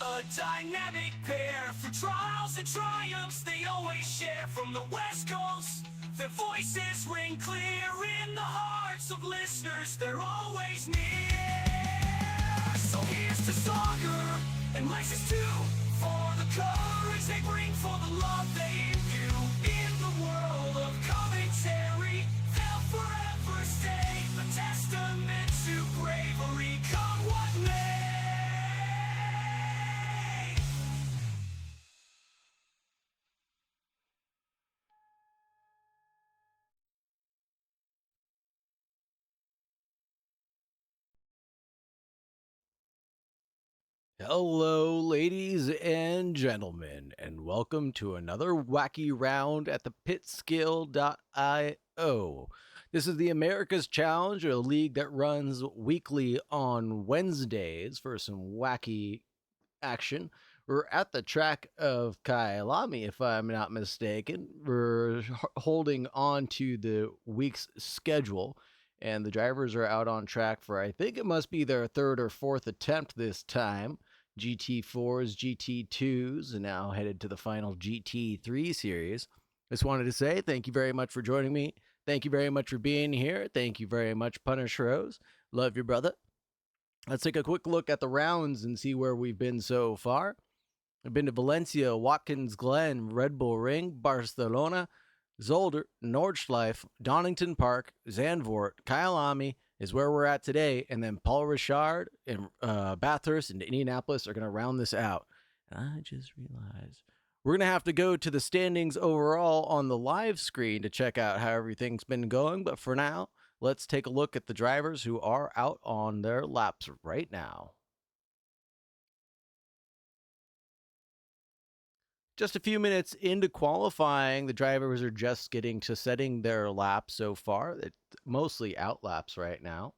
A dynamic pair for trials and triumphs they always share. From the West Coast, their voices ring clear in the hearts of listeners. They're always near. So here's to Soccer and Lexus too, for the courage they bring, for the love they imbue. In the world of commentary, they'll forever stay a testament to bravery, come what may. Hello, ladies and gentlemen, and welcome to another wacky round at the pitskill.io. This is the America's Challenge, a league that runs weekly on Wednesdays for some wacky action. We're at the track of Kyalami, if I'm not mistaken. We're holding on to the week's schedule, and the drivers are out on track for, I think it must be their third or fourth attempt this time. GT4s, GT2s, and now headed to the final GT3 series. Just wanted to say thank you very much for joining me. Thank you very much for being here. Thank you very much, Punish Rose. Love you, brother. Let's take a quick look at the rounds and see where we've been so far. I've been to Valencia, Watkins Glen, Red Bull Ring, Barcelona, Zolder, Nordschleife, Donington Park, Zandvoort, Kyalami is where we're at today, and then Paul Richard and Bathurst and Indianapolis are going to round this out. And I just realized we're going to have to go to the standings overall on the live screen to check out how everything's been going, but for now, let's take a look at the drivers who are out on their laps right now. Just a few minutes into qualifying, the drivers are just getting to setting their laps so far. It's mostly out laps right now.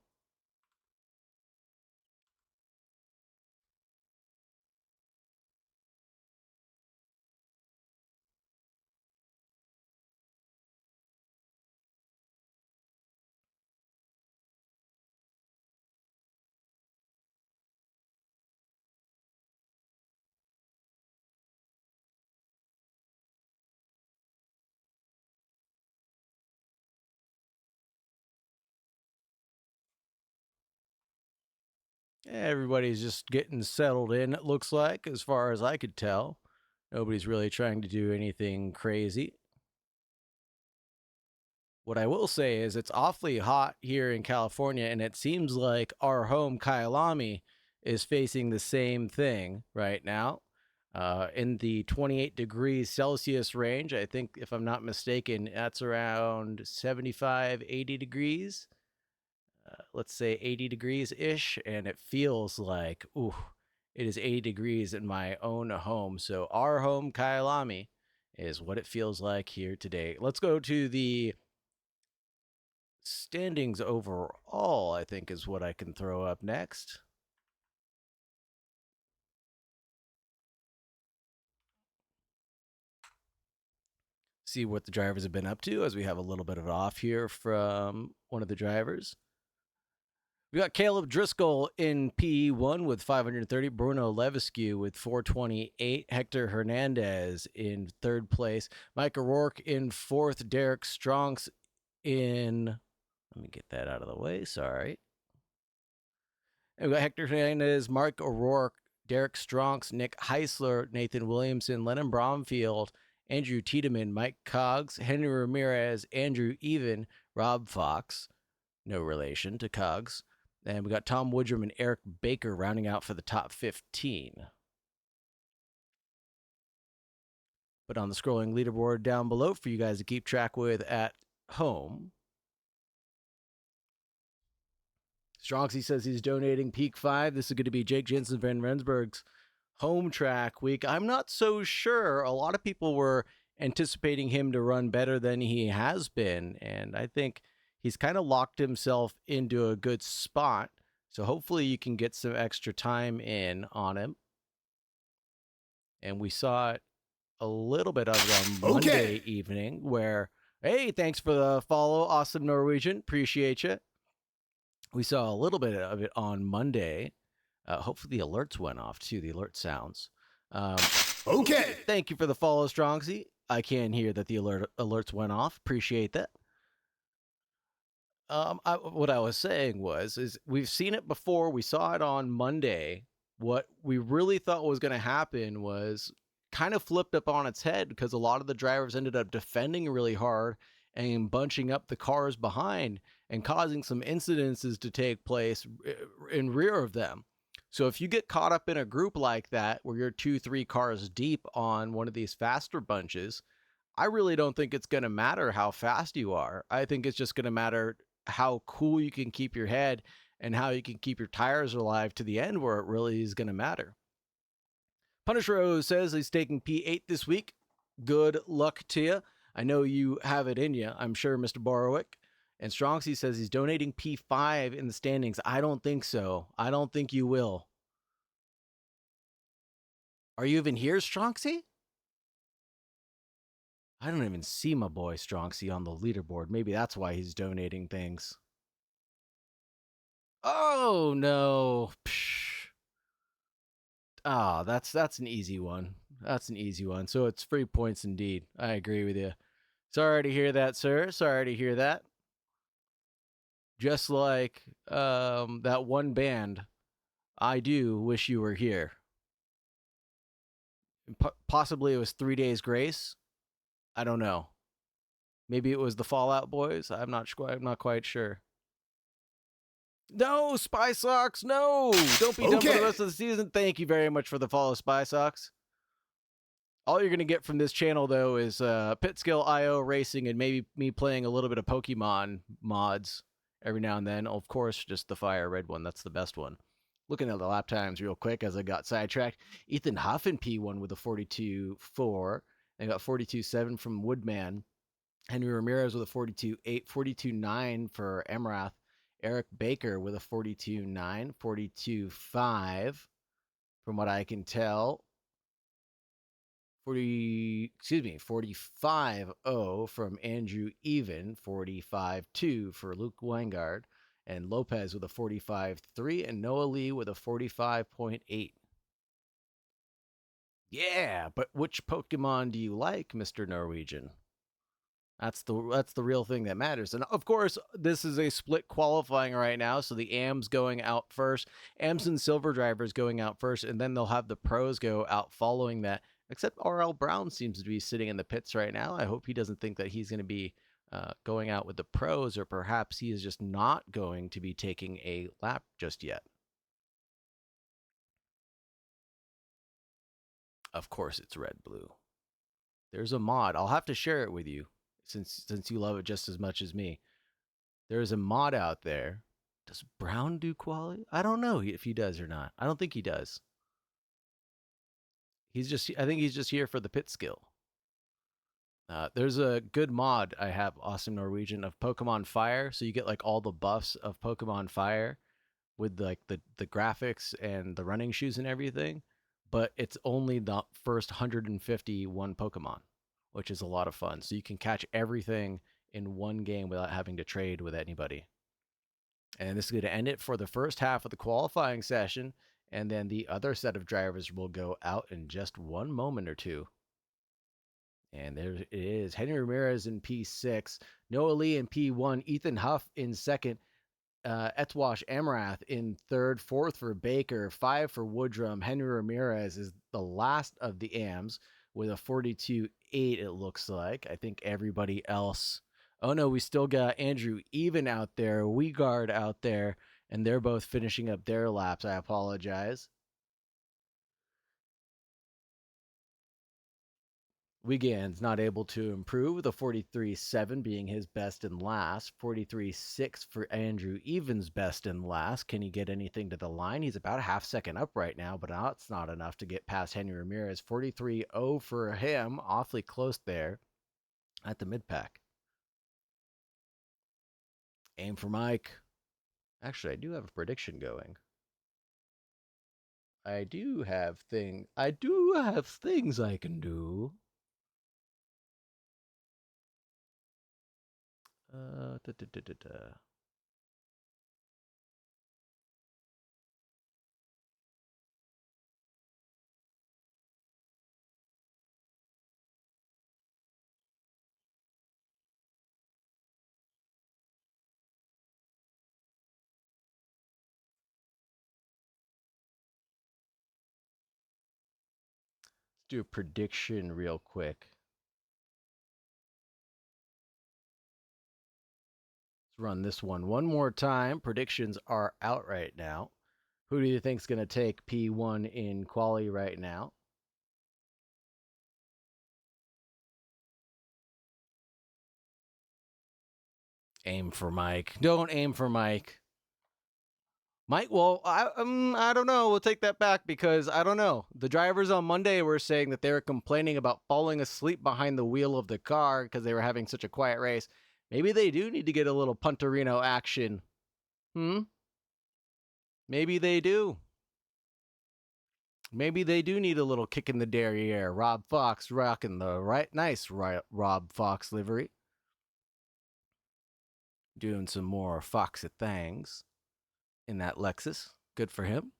Everybody's just getting settled in, it looks like, as far as I could tell. Nobody's really trying to do anything crazy. What I will say is it's awfully hot here in California, and it seems like our home, Kyalami, is facing the same thing right now. In the 28 degrees Celsius range, I think, if I'm not mistaken, that's around 75, 80 degrees. Let's say 80 degrees ish, and it feels like, ooh, it is 80 degrees in my own home. So our home, Kyalami, is what it feels like here today. Let's go to the standings overall, I think, is what I can throw up next. See what the drivers have been up to, as we have a little bit of off here from one of the drivers. We got Caleb Driscoll in P1 with 530, Bruno Levesque with 428, Hector Hernandez in third place, Mike O'Rourke in fourth, Derek Strongs in, let me get that out of the way, sorry. And we got Hector Hernandez, Mark O'Rourke, Derek Strongs, Nick Heisler, Nathan Williamson, Lennon Bromfield, Andrew Tiedemann, Mike Coggs, Henry Ramirez, Andrew Even, Rob Fox, no relation to Coggs. And we got Tom Woodrum and Eric Baker rounding out for the top 15. But on the scrolling leaderboard down below for you guys to keep track with at home, Strongsy says he's donating Peak 5. This is going to be Jake Jensen Van Rensburg's home track week. I'm not so sure. A lot of people were anticipating him to run better than he has been, and I think he's kind of locked himself into a good spot. So hopefully you can get some extra time in on him. And we saw it a little bit of it on Monday evening where, hey, thanks for the follow, Awesome Norwegian. Appreciate you. We saw a little bit of it on Monday Hopefully the alerts went off too, the alert sounds. Okay. Thank you for the follow, Strongsy. I can hear that the alerts went off. Appreciate that. What I was saying is we've seen it before. We saw it on Monday. What we really thought was going to happen was kind of flipped up on its head because a lot of the drivers ended up defending really hard and bunching up the cars behind and causing some incidences to take place in rear of them. So if you get caught up in a group like that where you're 2-3 cars deep on one of these faster bunches, I really don't think it's going to matter how fast you are. I think it's just going to matter how cool you can keep your head and how you can keep your tires alive to the end where it really is going to matter. Punisher O says he's taking P8 this week. Good luck to you. I know you have it in you, I'm sure, Mr. Borowick. And Strongsy says he's donating P5 in the standings. I don't think so. I don't think you will. Are you even here, Strongsy? I don't even see my boy Strongsy on the leaderboard. Maybe that's why he's donating things. Oh no. Ah, that's an easy one. That's an easy one. So it's free points indeed. I agree with you. Sorry to hear that, sir. Sorry to hear that. Just like that one band, I do wish you were here. Possibly it was 3 Days Grace. I don't know. Maybe it was the Fallout Boys. I'm not quite sure. No, Spy Socks, no! Don't be done for the rest of the season. Thank you very much for the follow, Spy Socks. All you're going to get from this channel, though, is Pitskill IO racing and maybe me playing a little bit of Pokemon mods every now and then. Of course, just the Fire Red one. That's the best one. Looking at the lap times real quick as I got sidetracked. Ethan Huff in P1 with a 42.4. They got 42.7 from Woodman. Henry Ramirez with a 42.8, 42.9 for Emrath. Eric Baker with a 42.9, 42.5 from what I can tell. 45.0 from Andrew Even, 45.2 for Luke Weingard, and Lopez with a 45.3, and Noah Lee with a 45.8. Yeah, but which Pokemon do you like, Mr. Norwegian? That's the real thing that matters. And of course, this is a split qualifying right now, so the AMs going out first, AMs and Silver Drivers going out first, and then they'll have the pros go out following that. Except RL Brown seems to be sitting in the pits right now. I hope he doesn't think that he's going to be going out with the pros, or perhaps he is just not going to be taking a lap just yet. Of course, it's red blue. There's a mod. I'll have to share it with you since you love it just as much as me. There's a mod out there. Does Brown do quality? I don't know if he does or not. I don't think he does. I think he's just here for the pit skill. There's a good mod I have, Awesome Norwegian, of Pokemon Fire. So you get like all the buffs of Pokemon Fire with like the graphics and the running shoes and everything. But it's only the first 151 Pokemon, which is a lot of fun. So you can catch everything in one game without having to trade with anybody. And this is going to end it for the first half of the qualifying session. And then the other set of drivers will go out in just one moment or two. And there it is. Henry Ramirez in P6, Noah Lee in P1, Ethan Huff in second, Etwash Emrath in third, fourth for Baker, 5 for Woodrum. Henry Ramirez is the last of the AMs with a 42.8, it looks like. I think everybody else. Oh no, we still got Andrew Even out there, Weegard out there, and they're both finishing up their laps. I apologize. Wiegand's not able to improve, the 43.7 being his best and last. 43.6 for Andrew Evans' best and last. Can he get anything to the line? He's about a half second up right now, but that's not enough to get past Henry Ramirez. 43.0 for him, awfully close there at the mid-pack. Aim for Mike. Actually, I do have a prediction going. I do have things I can do. Da, da, da, da, da. do a prediction real quick. Let's run this one more time. Predictions are out right now. Who do you think's going to take P1 in quali right now? Aim for Mike. Don't aim for Mike. Mike, well, I don't know. We'll take that back because I don't know. The drivers on Monday were saying that they were complaining about falling asleep behind the wheel of the car because they were having such a quiet race. Maybe they do need to get a little Punterino action. Maybe they do. Maybe they do need a little kick in the derriere. Rob Fox rocking the nice Rob Fox livery. Doing some more Foxy things in that Lexus. Good for him.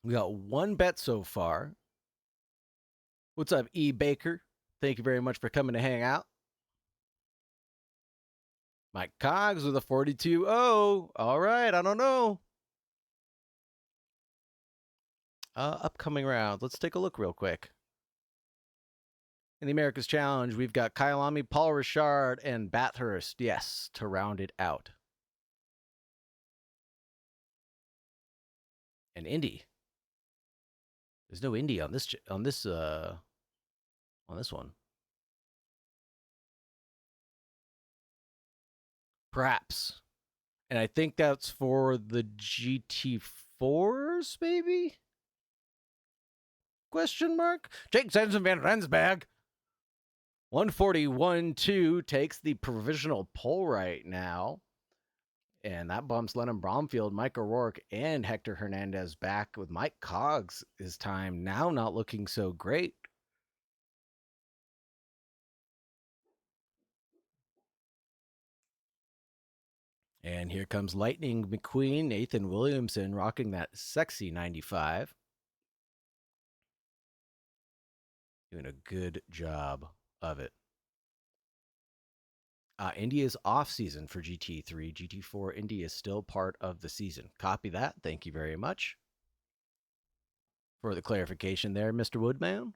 We got one bet so far. What's up, E. Baker? Thank you very much for coming to hang out. Mike Cogs with a 42-0. All right, I don't know. Upcoming rounds. Let's take a look real quick. In the America's Challenge, we've got Kyalami, Paul Richard, and Bathurst. Yes, to round it out. And Indy. There's no Indy on this one. Perhaps. And I think that's for the GT4s, maybe? Question mark? Jake Jensen van Rensburg. 141-2 takes the provisional pole right now. And that bumps Lennon Bromfield, Mike O'Rourke, and Hector Hernandez back with Mike Cogs. His time now not looking so great. And here comes Lightning McQueen, Nathan Williamson, rocking that sexy 95. Doing a good job of it. India's off season for GT3. GT4 India is still part of the season. Copy that. Thank you very much for the clarification there, Mr. Woodman.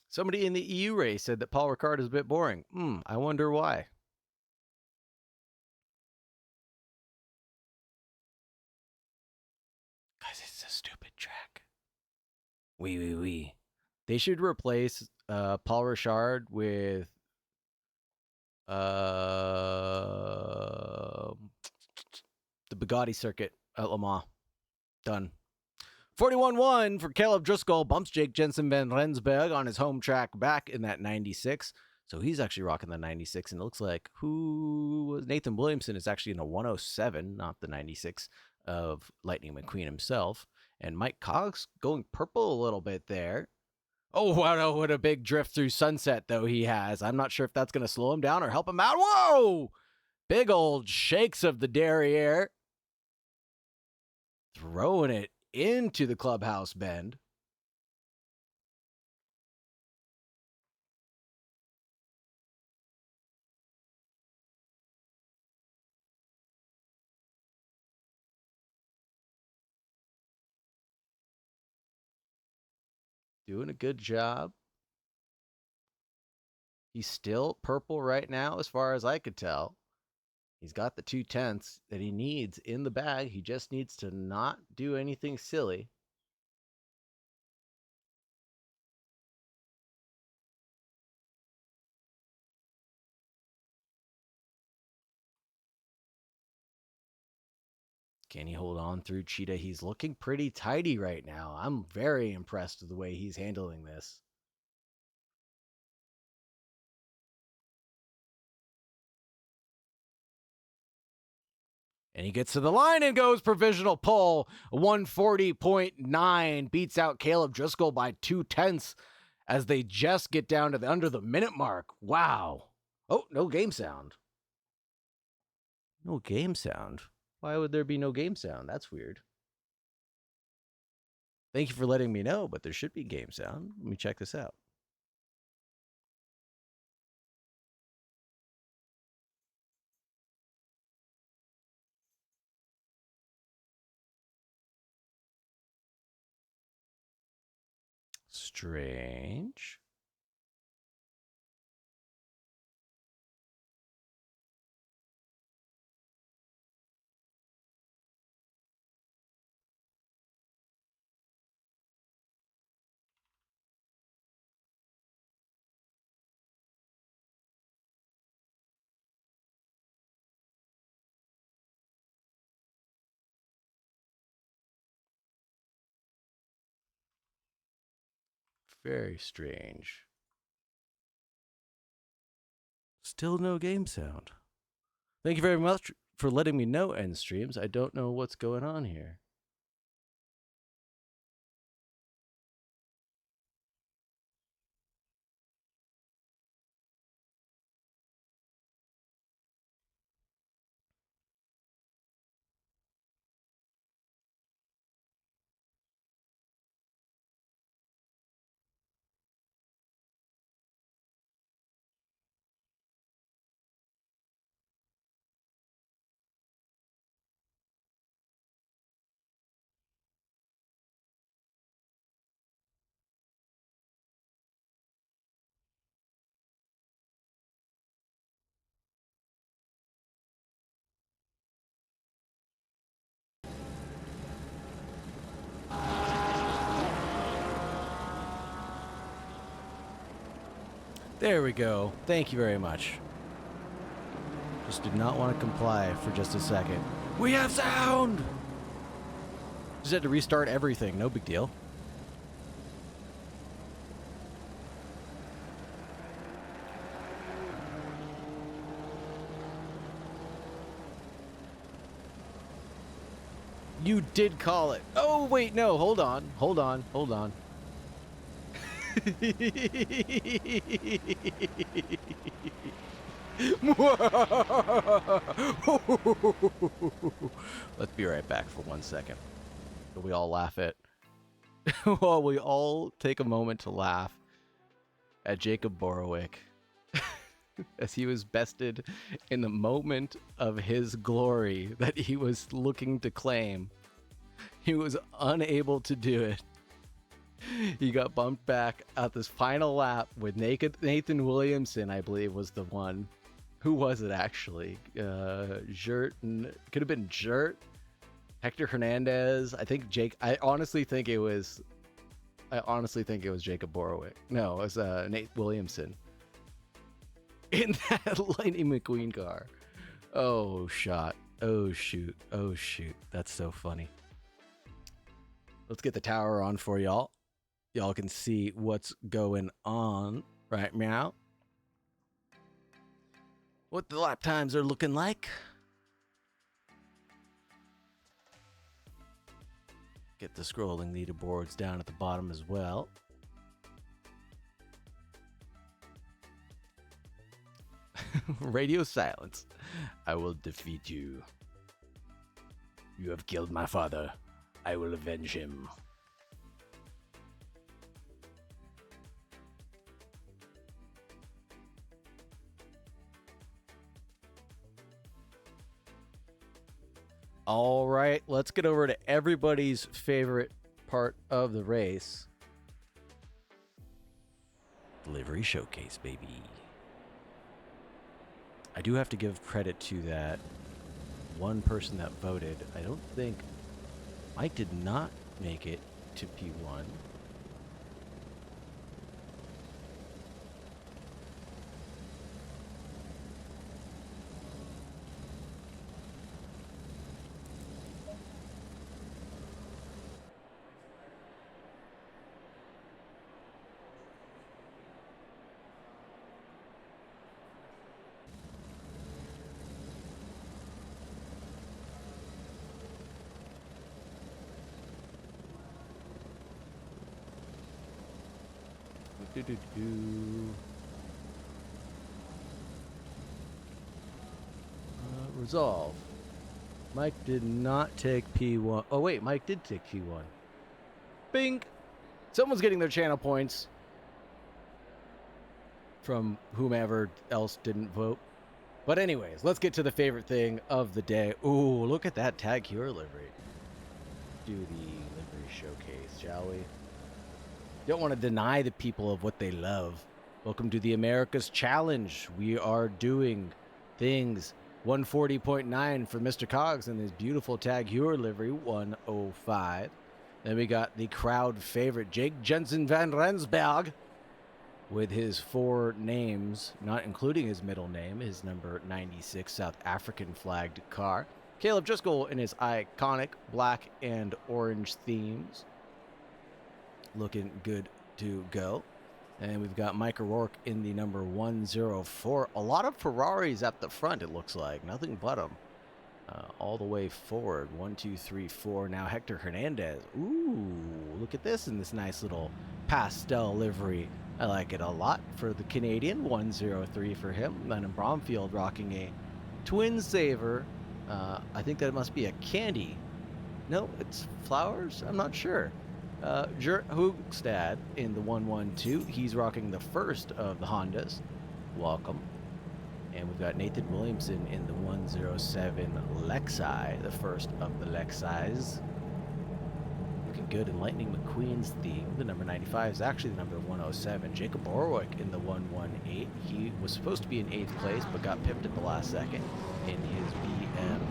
Somebody in the EU race said that Paul Ricard is a bit boring. I wonder why. Because it's a stupid track. Oui. They should replace Paul Richard with the Bugatti circuit at Le Mans. Done. 41-1 for Caleb Driscoll. Bumps Jake Jensen van Rensburg on his home track back in that 96. So he's actually rocking the 96. And it looks like Nathan Williamson is actually in a 107, not the 96 of Lightning McQueen himself. And Mike Cogs going purple a little bit there. Oh, wow, what a big drift through sunset, though, he has. I'm not sure if that's going to slow him down or help him out. Whoa! Big old shakes of the derriere. Throwing it into the clubhouse bend. Doing a good job. He's still purple right now, as far as I could tell. He's got the 2/10 that he needs in the bag. He just needs to not do anything silly. Can he hold on through Cheetah? He's looking pretty tidy right now. I'm very impressed with the way he's handling this. And he gets to the line and goes provisional pole. 140.9 beats out Caleb Driscoll by 2/10 as they just get down to the under the minute mark. Wow. Oh, no game sound. No game sound. Why would there be no game sound? That's weird. Thank you for letting me know, but there should be game sound. Let me check this out. Strange. Very strange. Still no game sound. Thank you very much for letting me know, End Streams. I don't know what's going on here. There we go. Thank you very much. Just did not want to comply for just a second. We have sound! Just had to restart everything. No big deal. You did call it. Oh, wait, no. Hold on. Hold on. Hold on. Let's be right back for 1 second. We all laugh at. Well, we all take a moment to laugh at Jacob Borowick as he was bested in the moment of his glory that he was looking to claim. He was unable to do it. He got bumped back at this final lap with Nathan Williamson, I believe, was the one. Who was it actually? Jert, could have been Jert, Hector Hernandez. I think Jake. I honestly think it was Jacob Borowick. No, it was Nate Williamson in that Lightning McQueen car. Oh shot. Oh shoot. Oh shoot. That's so funny. Let's get the tower on for y'all. Y'all can see what's going on right now. What the lap times are looking like. Get the scrolling leaderboards down at the bottom as well. Radio silence. I will defeat you. You have killed my father. I will avenge him. All right, let's get over to everybody's favorite part of the race. Delivery showcase, baby. I do have to give credit to that one person that voted. I don't think Mike did not make it to P1. Resolve. Mike did not take P1. Oh, wait, Mike did take P1. Bing. Someone's getting their channel points from whomever else didn't vote. But anyways, let's get to the favorite thing of the day. Ooh, look at that Tag Heuer livery. Do the livery showcase, shall we? Don't want to deny the people of what they love. Welcome to the America's Challenge. We are doing things. 140.9 for Mr. Cogs and his beautiful Tag Heuer livery, 105. Then we got the crowd favorite, Jake Jensen van Rensberg, with his 4 names, not including his middle name, his number 96 South African flagged car. Caleb Driscoll in his iconic black and orange themes. Looking good to go. And we've got Mike O'Rourke in the number 104. A lot of Ferraris at the front, it looks like. Nothing but them. All the way forward. 1, 2, 3, 4. Now Hector Hernandez. Ooh, look at this in this nice little pastel livery. I like it a lot for the Canadian. 103 for him. Lennon Bromfield rocking a Twin Saver. I think that must be a candy. No, it's flowers? I'm not sure. Jurt Hoogstad in the 112. He's rocking the first of the Hondas. Welcome. And we've got Nathan Williamson in the 107 Lexi, the first of the Lexis. Looking good in Lightning McQueen's theme. The number 95 is actually the number 107. Jacob Orwick in the 118. He was supposed to be in 8th place, but got pipped at the last second in his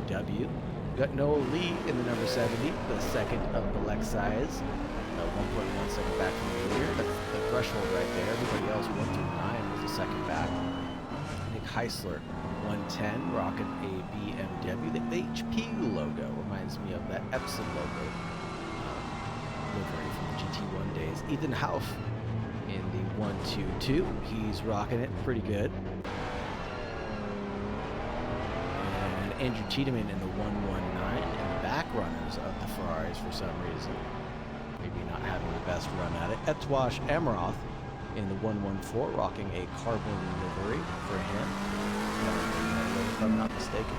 BMW. We've got Noah Lee in the number 70, the second of the Lexis. 1.1 second back from the leader. That's the threshold right there. Everybody else 1 through 9 was a second back. Nick Heisler, 110, rocking a BMW. The HP logo reminds me of that Epson logo livery from the GT1 days. Ethan Hauff in the 122. He's rocking it pretty good. And Andrew Tiedemann in the 119. And the back runners of the Ferraris for some reason. Maybe not having the best run at it. Etwash Amaroth in the 114, rocking a carbon livery for him. If I'm not mistaken.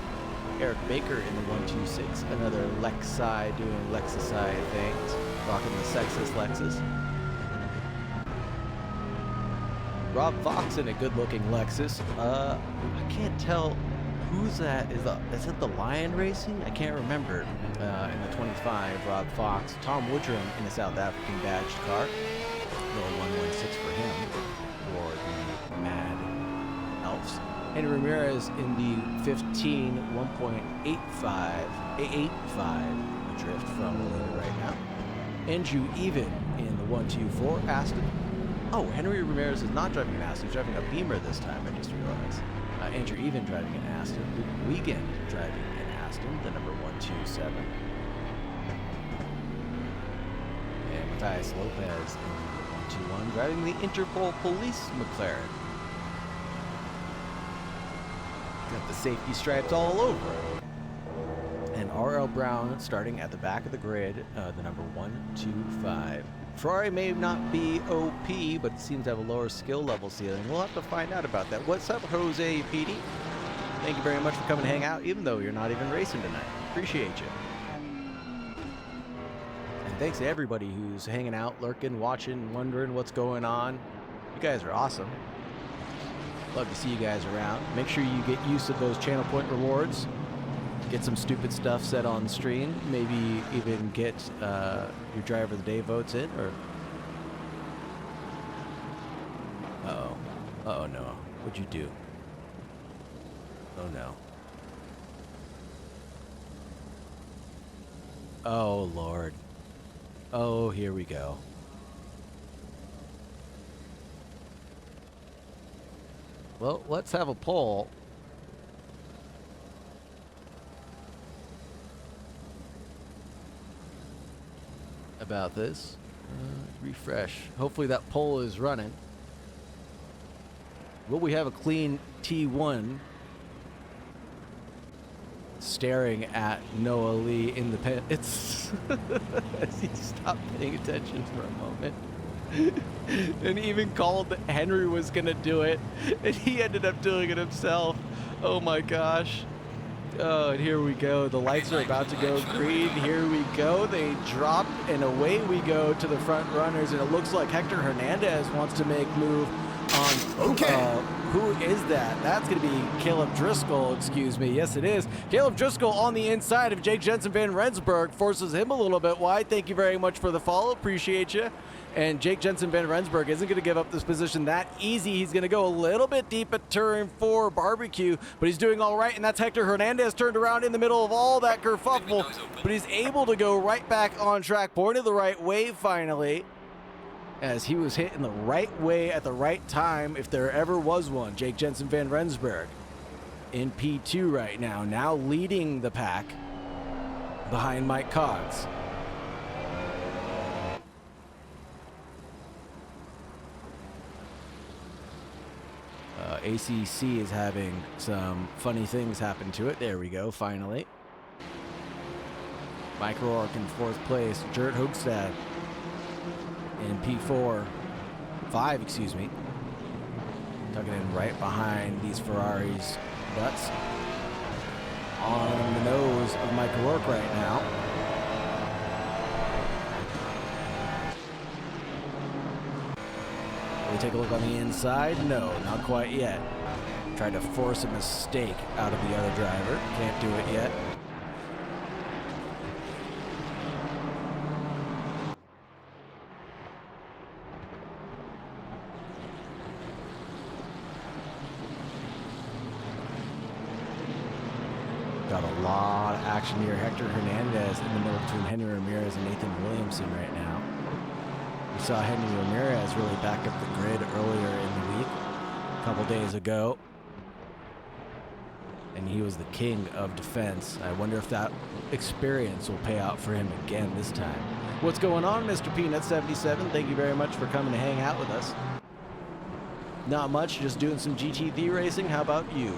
Eric Baker in the 126, another Lexi doing Lexusai things, rocking the Sexus Lexus. Rob Fox in a good-looking Lexus. I can't tell who's that. Is it the Lion Racing? I can't remember. In the 25, Rob Fox. Tom Woodrum in a South African badged car. Little 116 for him for the Mad Elves. Henry Ramirez in the 15, 1.85 adrift from the leader right now. Andrew Even in the 124 Aston. Oh, Henry Ramirez is not driving an Aston. He's driving a Beamer this time, I just realized. Andrew Even driving an Aston. Luke Wiegand driving an Aston, the number 127. And Matthias Lopez in the 121 driving the Interpol Police McLaren. Got the safety stripes all over it. And R.L. Brown starting at the back of the grid, the number 125. Ferrari may not be OP, but it seems to have a lower skill level ceiling. We'll have to find out about that. What's up, Jose Petey? Thank you very much for coming to hang out, even though you're not even racing tonight. Appreciate you. And thanks to everybody who's hanging out, lurking, watching, wondering what's going on. You guys are awesome. Love to see you guys around. Make sure you get use of those channel point rewards. Get some stupid stuff set on stream. Maybe even get your driver of the day votes in. Or uh-oh, no. What'd you do? Oh no. Oh Lord. Oh, here we go. Well, let's have a poll. About this. Refresh. Hopefully that poll is running. Will we have a clean T1 staring at Noah Lee in the pen? It's as he stopped paying attention for a moment. And even called that Henry was gonna do it, and he ended up doing it himself. Oh my gosh. Oh, and here we go. The lights are about to go green. Here we go. They drop, and away we go to the front runners. And it looks like Hector Hernandez wants to make move on. Okay. Who is that? That's going to be Caleb Driscoll, excuse me. Yes, it is. Caleb Driscoll on the inside of Jake Jensen Van Rensburg forces him a little bit wide. Thank you very much for the follow. Appreciate you. And Jake Jensen Van Rensburg isn't going to give up this position that easy. He's going to go a little bit deep at turn 4 barbecue, but he's doing all right. And that's Hector Hernandez turned around in the middle of all that kerfuffle, but he's able to go right back on track, pointed the right way finally, as he was hit in the right way at the right time, if there ever was one. Jake Jensen Van Rensburg in P2 right now leading the pack behind Mike Cogs. ACC is having some funny things happen to it. There we go, finally. Mike Rourke in 4th place. Jert Hoogstad in P4. 5, excuse me. Tucking in right behind these Ferraris' butts. On the nose of Mike Rourke right now. We take a look on the inside. No, not quite yet. Tried to force a mistake out of the other driver. Can't do it yet. Got a lot of action here. Hector Hernandez in the middle between Henry Ramirez and Nathan Williamson right now. We saw Henry Ramirez really back up the grid earlier in the week, a couple days ago, and he was the king of defense. I wonder if that experience will pay out for him again this time. What's going on, Mr. Peanut 77? Thank you very much for coming to hang out with us. Not much, just doing some GT3 racing. How about you?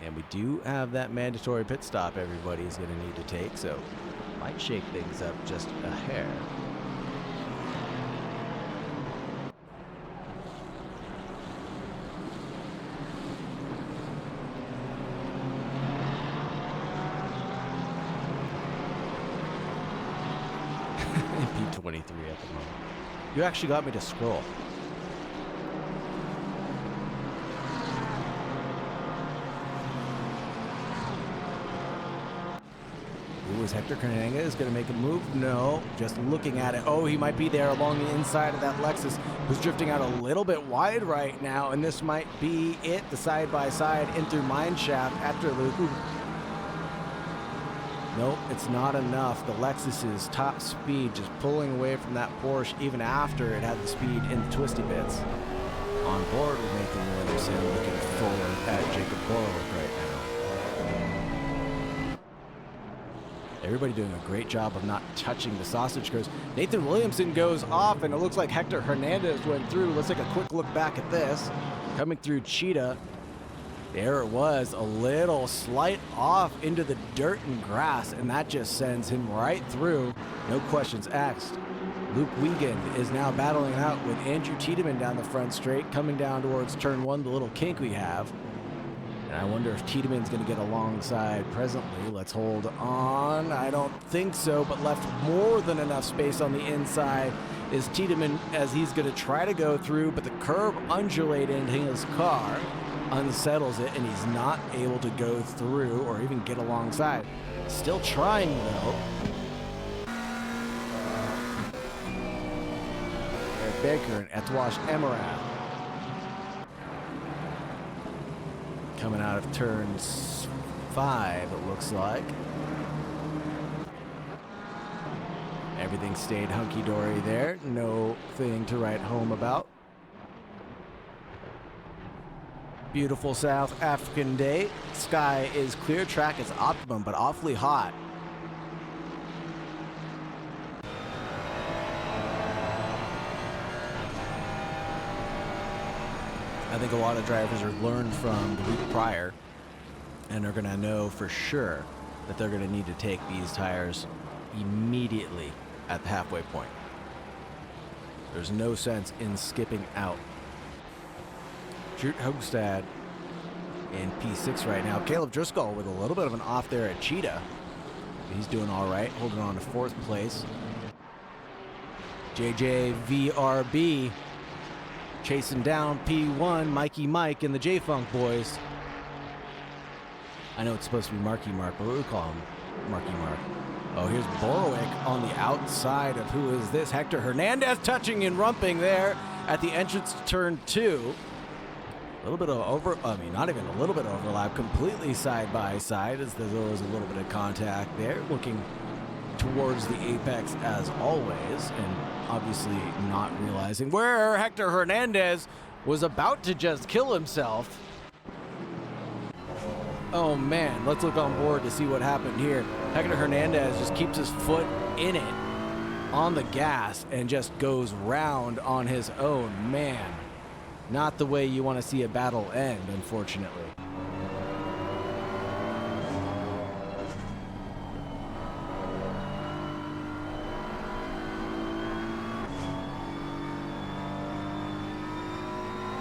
And we do have that mandatory pit stop everybody's going to need to take, so might shake things up just a hair. P23 at the moment. You actually got me to scroll. Is Hector Hernandez going to make a move? No, just looking at it. Oh, he might be there along the inside of that Lexus, who's drifting out a little bit wide right now, and this might be it, the side-by-side in through mineshaft after Luke. Nope, it's not enough. The Lexus's top speed just pulling away from that Porsche even after it had the speed in the twisty bits. On board with Nathan Williamson, looking forward at Jacob Borwick right now. Everybody doing a great job of not touching the sausage curves. Nathan Williamson goes off, and it looks like Hector Hernandez went through. Let's take a quick look back at this. Coming through Cheetah. There it was, a little slight off into the dirt and grass, and that just sends him right through. No questions asked. Luke Wiegand is now battling it out with Andrew Tiedemann down the front straight, coming down towards turn 1, the little kink we have. And I wonder if Tiedemann's going to get alongside presently. Let's hold on. I don't think so, but left more than enough space on the inside is Tiedemann as he's going to try to go through, but the curb undulating his car unsettles it, and he's not able to go through or even get alongside. Still trying, though. Eric Baker and Etwash Emirath. Coming out of turns 5, it looks like. Everything stayed hunky-dory there. No thing to write home about. Beautiful South African day. Sky is clear. Track is optimum, but awfully hot. I think a lot of drivers have learned from the week prior and are going to know for sure that they're going to need to take these tires immediately at the halfway point. There's no sense in skipping out. Jurt Hogstad in P6 right now. Caleb Driscoll with a little bit of an off there at Cheetah. He's doing all right, holding on to 4th place. JJVRB chasing down P1, Mikey Mike and the J-Funk boys. I know it's supposed to be Marky Mark, but we call him Marky Mark. Oh, here's Borowick on the outside of who is this? Hector Hernandez touching and rumping there at the entrance to turn 2. A little bit of not even a little bit of overlap, completely side by side as there was a little bit of contact there, looking towards the apex as always, and obviously not realizing where Hector Hernandez was about to just kill himself. Oh man, let's look on board to see what happened here. Hector Hernandez just keeps his foot in it on the gas and just goes round on his own. Man, not the way you want to see a battle end, unfortunately.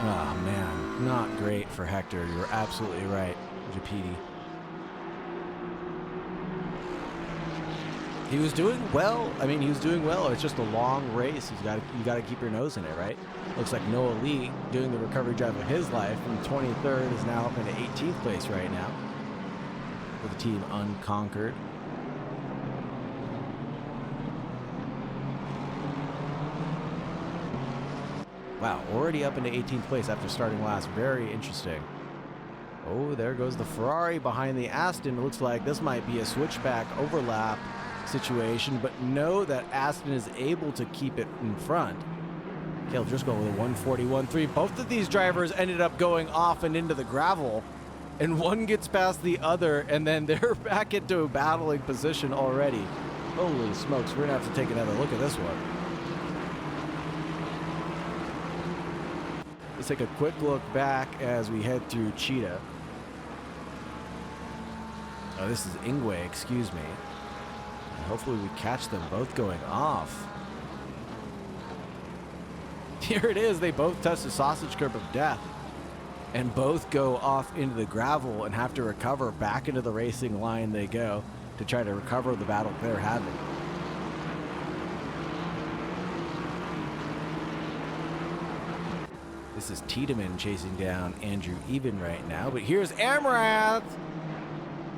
Oh man, not great for Hector. You're absolutely right, Japidi. He was doing well. I mean, he was doing well. It's just a long race. You got to keep your nose in it, right? Looks like Noah Lee doing the recovery drive of his life from 23rd is now up into 18th place right now with the team Unconquered. Wow, already up into 18th place after starting last. Very interesting. Oh, there goes the Ferrari behind the Aston. It looks like this might be a switchback overlap situation, but know that Aston is able to keep it in front. Caleb Driscoll with a 141.3. Both of these drivers ended up going off and into the gravel, and one gets past the other, and then they're back into a battling position already. Holy smokes, we're gonna have to take another look at this one. Let's take a quick look back as we head through Cheetah. Oh, this is Ingwe, excuse me. Hopefully we catch them both going off. Here it is. They both touch the sausage curb of death and both go off into the gravel and have to recover. Back into the racing line they go to try to recover the battle they're having. This is Tiedemann chasing down Andrew Even right now, but here's Amrath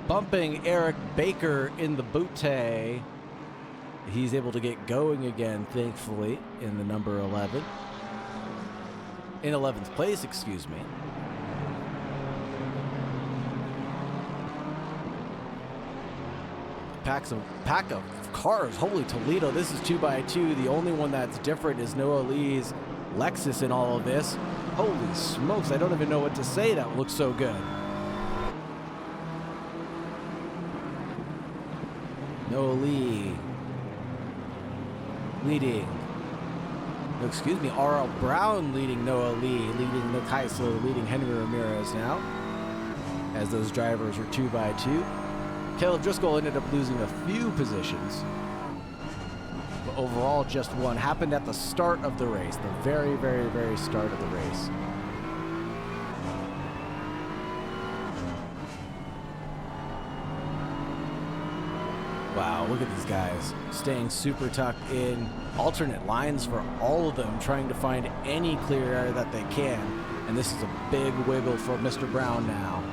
bumping Eric Baker in the Butte. He's able to get going again, thankfully, in the number 11. In 11th place, excuse me. Pack of cars. Holy Toledo, this is 2x2. The only one that's different is Noah Lee's Lexus in all of this. Holy smokes, I don't even know what to say. That looks so good. Noah Lee leading. No, excuse me, R.L. Brown leading Noah Lee, leading Nick Heisler, leading Henry Ramirez now, as those drivers were 2x2. Caleb Driscoll ended up losing a few positions, but overall just one. Happened at the start of the race, the very, very, very start of the race. Wow, look at these guys staying super tucked in. Alternate lines for all of them, trying to find any clear area that they can. And this is a big wiggle for Mr. Brown now.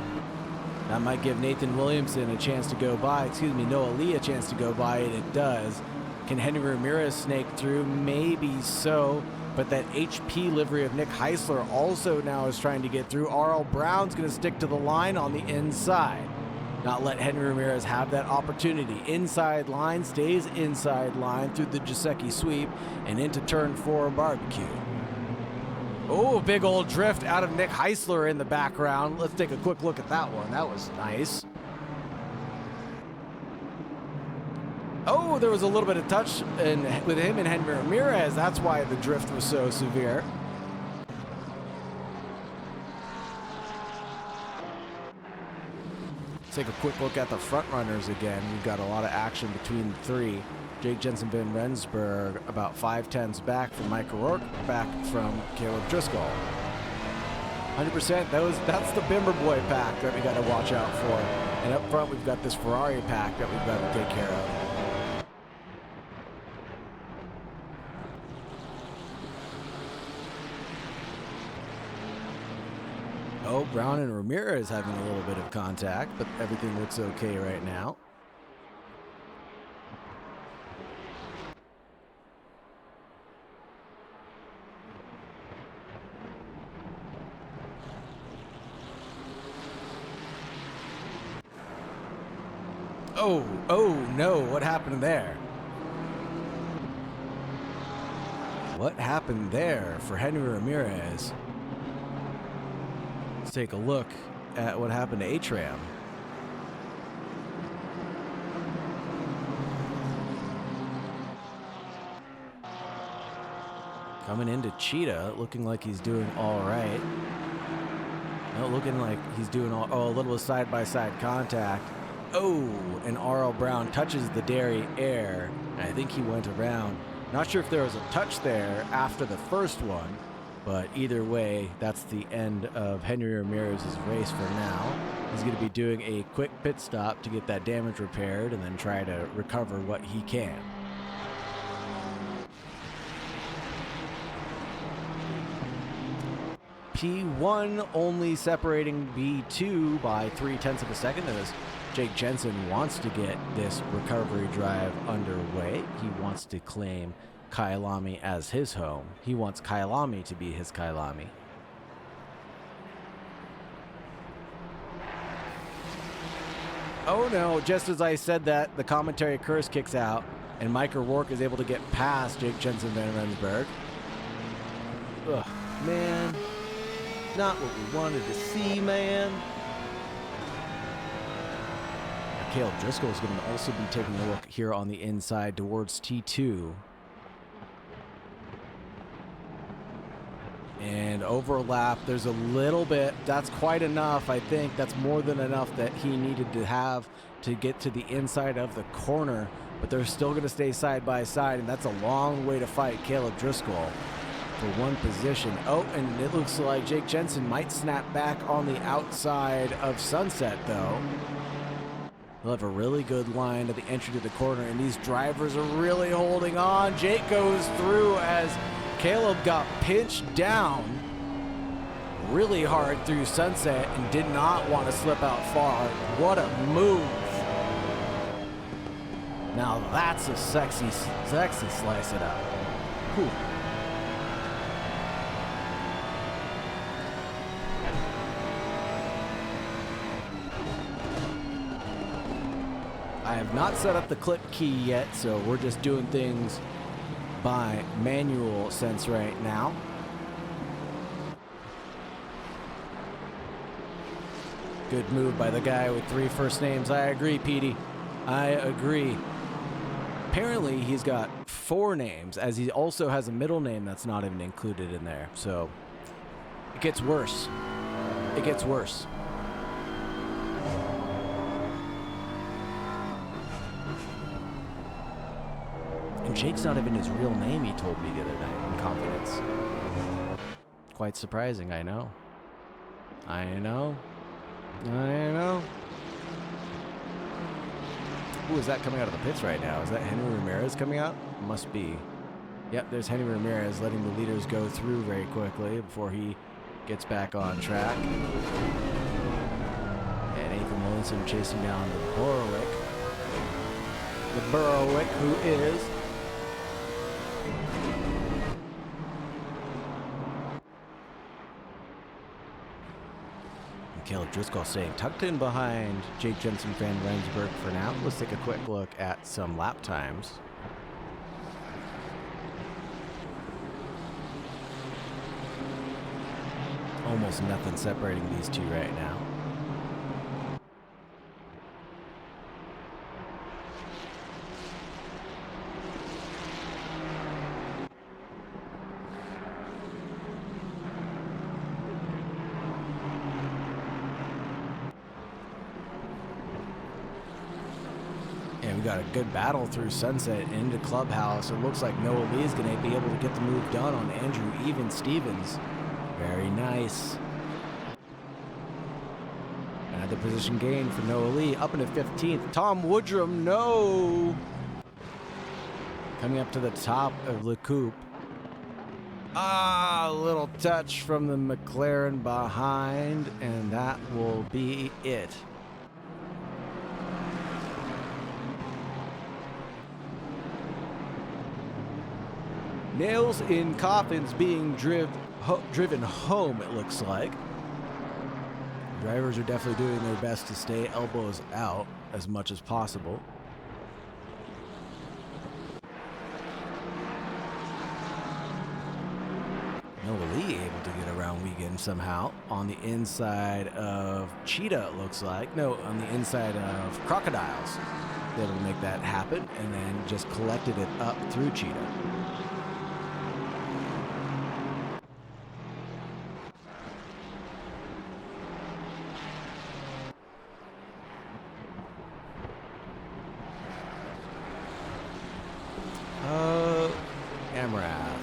That might give Nathan Williamson a chance to go by, Noah Lee a chance to go by, and it does. Can Henry Ramirez snake through? Maybe so. But that HP livery of Nick Heisler also now is trying to get through. R.L. Brown's going to stick to the line on the inside. Not let Henry Ramirez have that opportunity. Inside line, stays inside line through the Giuseppe sweep and into turn 4 barbecue. Oh, big old drift out of Nick Heisler in the background. Let's take a quick look at that one. That was nice. Oh, there was a little bit of touch with him and Henry Ramirez. That's why the drift was so severe. Take a quick look at the front runners again. We've got a lot of action between the three. Jake Jensen Van Rensburg about 5/10s back from Mike O'Rourke, back from Caleb Driscoll. 100%. That's the Bimber Boy pack that we got to watch out for. And up front, we've got this Ferrari pack that we've got to take care of. Oh, Brown and Ramirez having a little bit of contact, but everything looks okay right now. Oh no, what happened there? What happened there for Henry Ramirez? Let's take a look at what happened to Atram. Coming into Cheetah, looking like he's doing all right. No, looking like he's doing a little side-by-side contact. Oh, and R.L. Brown touches the Dairy Air. I think he went around. Not sure if there was a touch there after the first one, but either way, that's the end of Henry Ramirez's race for now. He's going to be doing a quick pit stop to get that damage repaired and then try to recover what he can. P1 only separating B2 by 0.3 of a second as Jake Jensen wants to get this recovery drive underway. He wants to claim Kyalami as his home. He wants Kyalami to be his Kyalami. Oh no, just as I said that, the commentary curse kicks out and Mike O'Rourke is able to get past Jake Jensen Van Rensburg. Ugh, man. Not what we wanted to see, man. Caleb Driscoll is going to also be taking a look here on the inside towards T2. And overlap, there's a little bit. That's quite enough, I think. That's more than enough that he needed to have to get to the inside of the corner. But they're still going to stay side by side, and that's a long way to fight Caleb Driscoll for one position. Oh, and it looks like Jake Jensen might snap back on the outside of Sunset, though. He'll have a really good line to the entry to the corner, and these drivers are really holding on. Jake goes through as Caleb got pinched down really hard through Sunset and did not want to slip out far. What a move. Now that's a sexy slice it up. Whew. I have not set up the clip key yet, so we're just doing things by manual sense right now. Good move by the guy with 3 first names. I agree, Petey. I agree. Apparently, he's got 4 names, as he also has a middle name that's not even included in there. So, it gets worse. It gets worse. And Jake's not even his real name, he told me the other night in confidence. Quite surprising, I know. I know. I know. Ooh, is that coming out of the pits right now? Is that Henry Ramirez coming out? Must be. Yep, there's Henry Ramirez letting the leaders go through very quickly before he gets back on track. And Nathan Williamson chasing down the Borowick. The Borowick, who is Caleb Driscoll staying tucked in behind Jake Jensen Van Rensburg for now. Let's take a quick look at some lap times. Almost nothing separating these two right now. And we got a good battle through Sunset into Clubhouse. It looks like Noah Lee is going to be able to get the move done on Andrew Even Stevens. Very nice. Another position gain for Noah Lee, up into 15th. Tom Woodrum, no! Coming up to the top of Le Coupe. A little touch from the McLaren behind, and that will be it. Nails in coffins being driven home, it looks like. Drivers are definitely doing their best to stay elbows out as much as possible. Noah Lee able to get around Wiegand somehow on the inside of Cheetah, it looks like. No, on the inside of Crocodiles. Able to make that happen and then just collected it up through Cheetah. Amrath.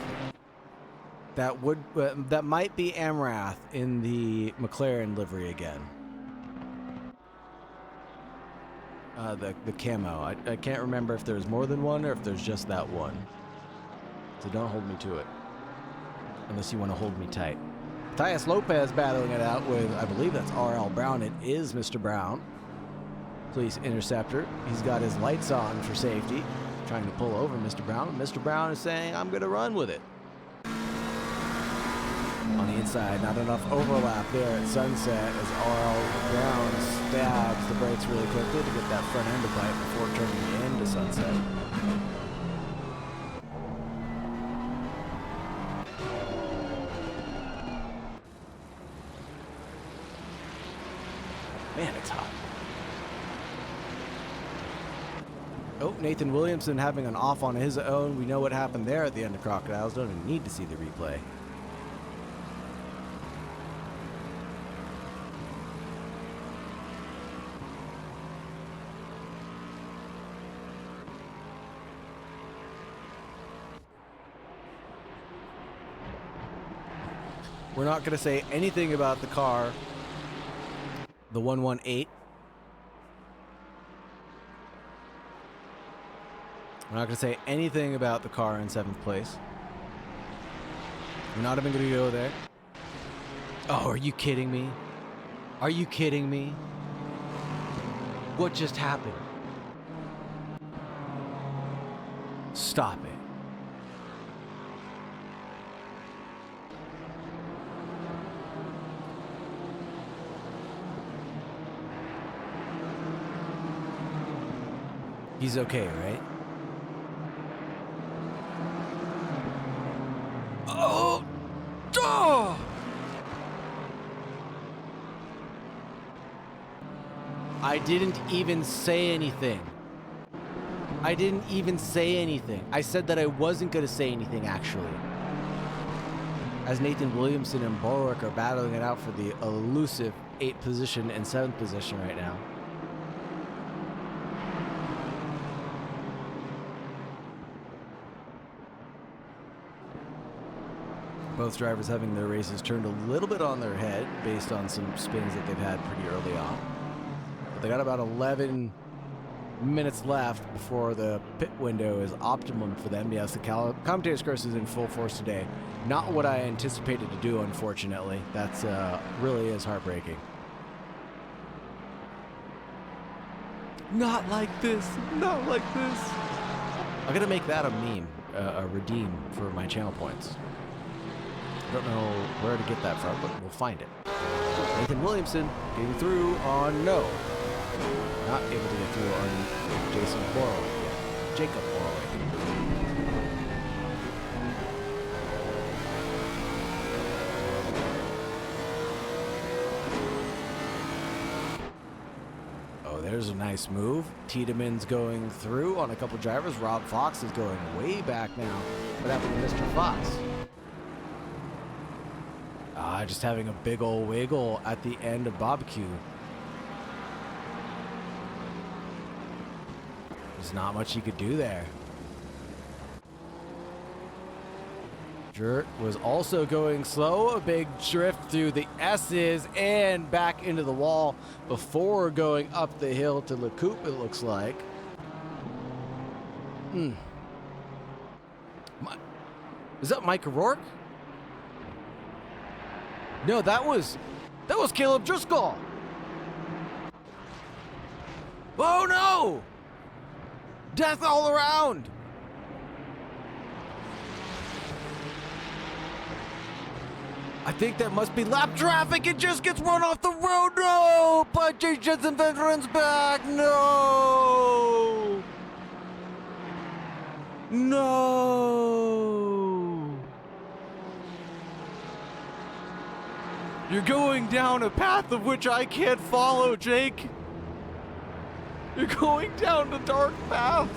That might be Amrath in the McLaren livery again. The camo. I can't remember if there's more than one or if there's just that one. So don't hold me to it. Unless you want to hold me tight. Matthias Lopez battling it out with, I believe that's R.L. Brown. It is Mr. Brown. Police interceptor. He's got his lights on for safety. Trying to pull over Mr. Brown. Mr. Brown is saying, I'm going to run with it. On the inside, not enough overlap there at Sunset as R.L. Brown stabs the brakes really quickly to get that front end to bite before turning into Sunset. Man, it's hot. Oh, Nathan Williamson having an off on his own. We know what happened there at the end of Crocodiles. Don't even need to see the replay. We're not going to say anything about the car, the 118. We're not going to say anything about the car in 7th place. We're not even going to go there. Oh, are you kidding me? Are you kidding me? What just happened? Stop it. He's okay, right? Oh! Oh! I didn't even say anything. I didn't even say anything. I said that I wasn't going to say anything, actually. As Nathan Williamson and Borwick are battling it out for the elusive 8th position and 7th position right now. Both drivers having their races turned a little bit on their head based on some spins that they've had pretty early on. But they got about 11 minutes left before the pit window is optimum for them. Yes, the commentator's curse is in full force today. Not what I anticipated to do, unfortunately. That's really is heartbreaking. Not like this. Not like this. I'm going to make that a meme, a redeem for my channel points. I don't know where to get that from, but we'll find it. Nathan Williamson getting through on no. Not able to get through on Jason Borwick. Jacob Borwick. Oh, there's a nice move. Tiedemann's going through on a couple drivers. Rob Fox is going way back now. What happened to Mr. Fox? Just having a big old wiggle at the end of barbecue. There's not much you could do there. Dirt was also going slow, a big drift through the S's and back into the wall before going up the hill to Le Coupe, it looks like. Is that Mike O'Rourke? No, that was Caleb Driscoll. Oh no! Death all around! I think that must be lap traffic. It just gets run off the road. No! But Jake Jensen then runs back. No! No! You're going down a path of which I can't follow, Jake. You're going down a dark path.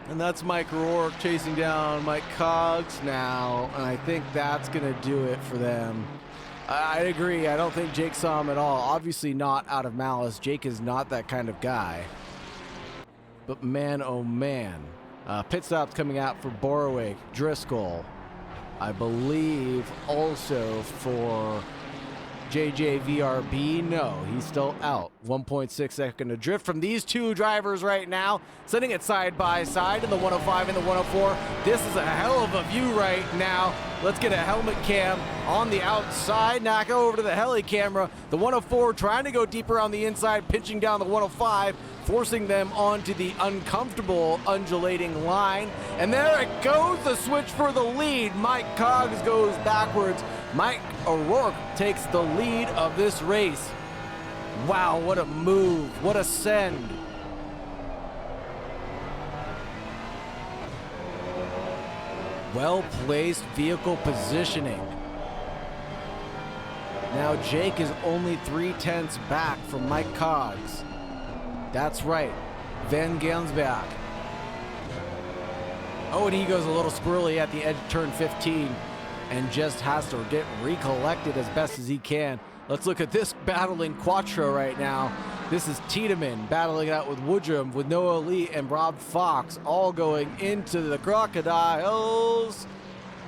And that's Mike O'Rourke chasing down Mike Cogs now, and I think that's going to do it for them. I agree. I don't think Jake saw him at all. Obviously not out of malice. Jake is not that kind of guy. But man, oh man. Pit stop's coming out for Borowick, Driscoll. I believe also for JJVRB, no, he's still out. 1.6 second adrift from these two drivers right now, sitting it side by side in the 105 and the 104. This is a hell of a view right now. Let's get a helmet cam on the outside. Now go over to the heli camera. The 104 trying to go deeper on the inside, pinching down the 105, forcing them onto the uncomfortable undulating line. And there it goes, the switch for the lead. Mike Cogs goes backwards. Mike O'Rourke takes the lead of this race. Wow, what a move, what a send. Well-placed vehicle positioning. Now Jake is only 3/10 back from Mike Cogs. That's right, Van Gelsberg. Oh, and he goes a little squirrely at the edge of turn 15 and just has to get recollected as best as he can. Let's look at this battling Quattro right now. This is Tiedemann battling it out with Woodrum, with Noah Lee and Rob Fox, all going into the Crocodiles.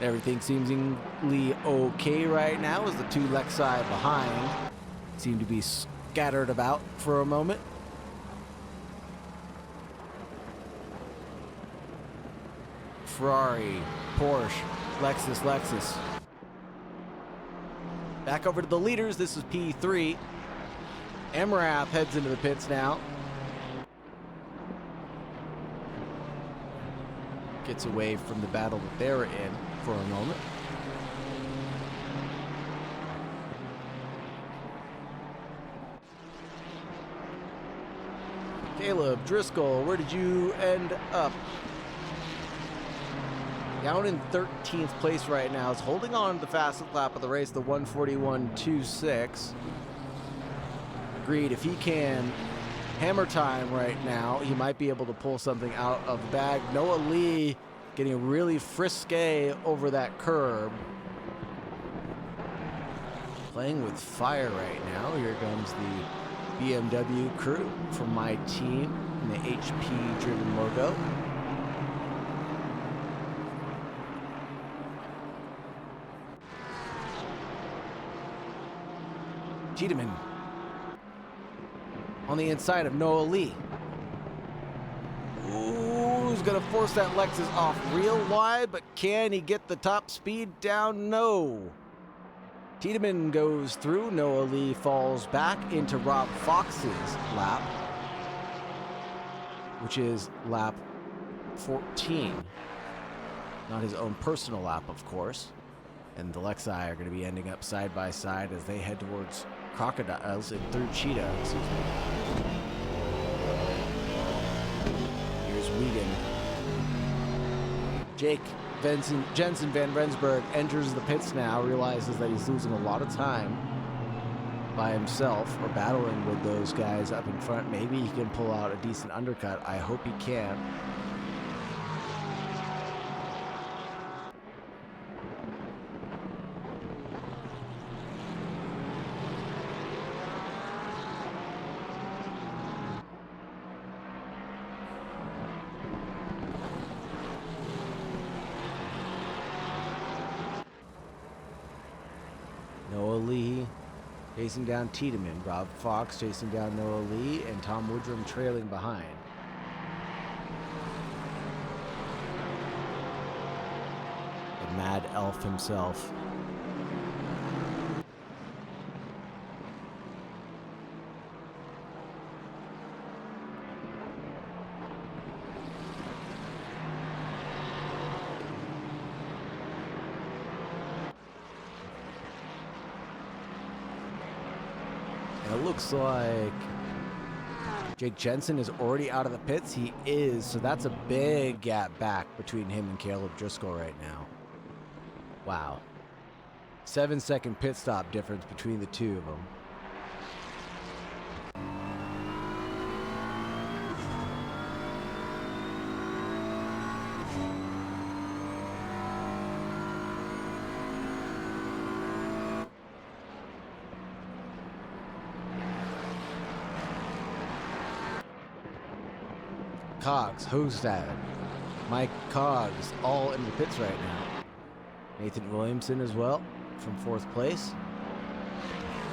Everything seemingly okay right now as the two Lexi behind seem to be scattered about for a moment. Ferrari, Porsche, Lexus. Back over to the leaders. This is P3. Emrath heads into the pits now. Gets away from the battle that they're in for a moment. Caleb Driscoll, where did you end up? Down in 13th place right now. Is holding on to the fastest lap of the race, the 1:41.26. Agreed, if he can hammer time right now, he might be able to pull something out of the bag. Noah Lee getting really frisky over that curb. Playing with fire right now. Here comes the BMW crew from my team in the HP-driven logo. Tiedemann on the inside of Noah Lee. Ooh, who's gonna force that Lexus off real wide, but can he get the top speed down? No. Tiedemann goes through. Noah Lee falls back into Rob Fox's lap, which is lap 14. Not his own personal lap, of course. And the Lexi are going to be ending up side by side as they head towards Crocodiles and through Cheetah. Excuse me. Here's Wiegand. Jake Jensen Van Rensburg enters the pits now, realizes that he's losing a lot of time by himself or battling with those guys up in front. Maybe he can pull out a decent undercut. I hope he can. Chasing down Tiedemann, Rob Fox chasing down Noah Lee, and Tom Woodrum trailing behind. The Mad Elf himself. It looks like Jake Jensen is already out of the pits. He is, so that's a big gap back between him and Caleb Driscoll right now. Wow. 7-second pit stop difference between the two of them. Cogs, Hostad, Mike Cogs, all in the pits right now. Nathan Williamson as well, from 4th place.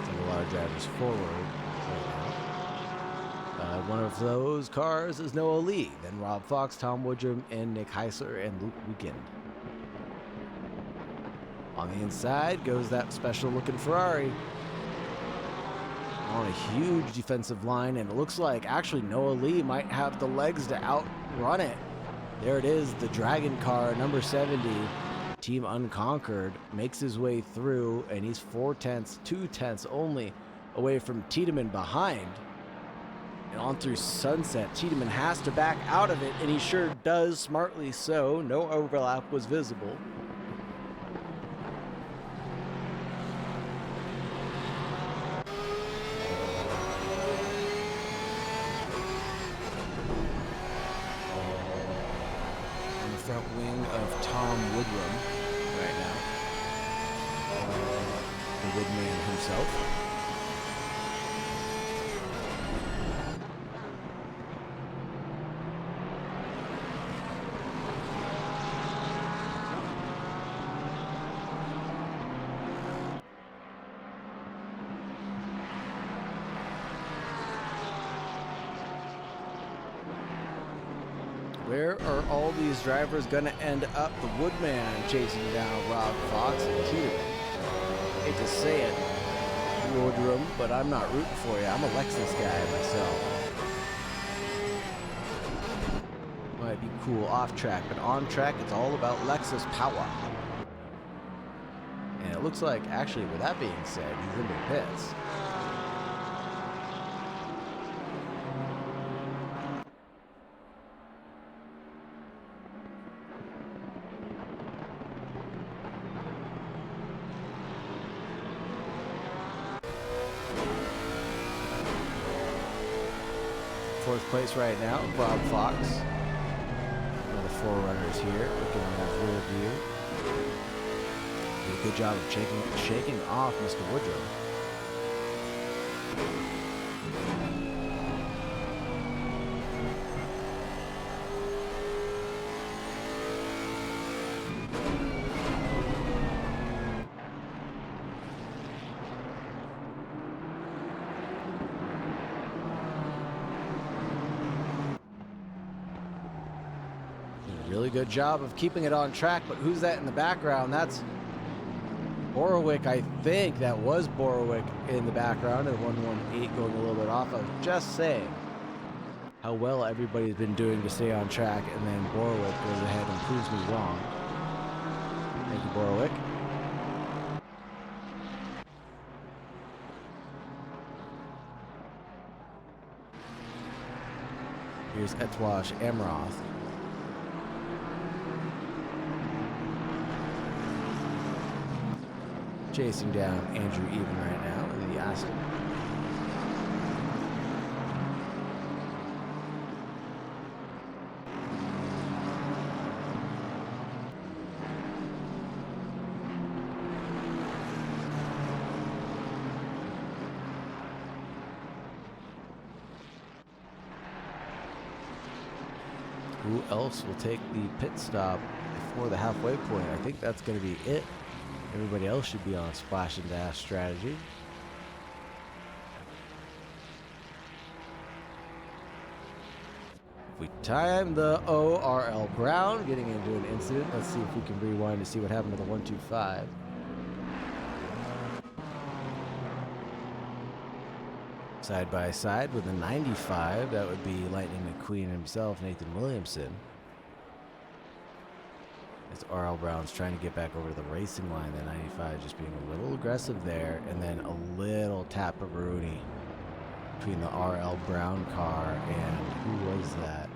Some of the large drivers forward right now. One of those cars is Noah Lee, then Rob Fox, Tom Woodrum, and Nick Heisler, and Luke Weekend. On the inside goes that special-looking Ferrari. On a huge defensive line, and it looks like actually Noah Lee might have the legs to outrun it. There it is, the Dragon car, number 70, Team Unconquered, makes his way through, and he's 2 tenths only away from Tiedemann behind. And on through Sunset, Tiedemann has to back out of it, and he sure does, smartly so. No overlap was visible. Front wing of Tom Woodrum right now. The Woodman himself. Where are all these drivers going to end up? The Woodman chasing down Rob Fox and Tiedemann. Hate to say it, Woodrum, but I'm not rooting for you. I'm a Lexus guy myself. Might be cool off track, but on track, it's all about Lexus power. And it looks like, actually, with that being said, he's in the pits. Fourth place right now, Rob Fox. One of the forerunners here, looking at that rear view. Did a good job of shaking off Mr. Woodrum. Really good job of keeping it on track, but who's that in the background? That's Borowick, I think. That was Borowick in the background, and 118 going a little bit off. I was just saying how well everybody's been doing to stay on track, and then Borowick goes ahead and proves me wrong. Thank you, Borowick. Here's Etwash Amroth. Chasing down Andrew Even right now in the Aston. Who else will take the pit stop before the halfway point? I think that's going to be it. Everybody else should be on splash and dash strategy. We time the ORL Brown getting into an incident. Let's see if we can rewind to see what happened to the 125. Side by side with the 95, that would be Lightning McQueen himself, Nathan Williamson. As RL Brown's trying to get back over to the racing line, the 95 just being a little aggressive there, and then a little tap-a-rooney between the RL Brown car and who was that?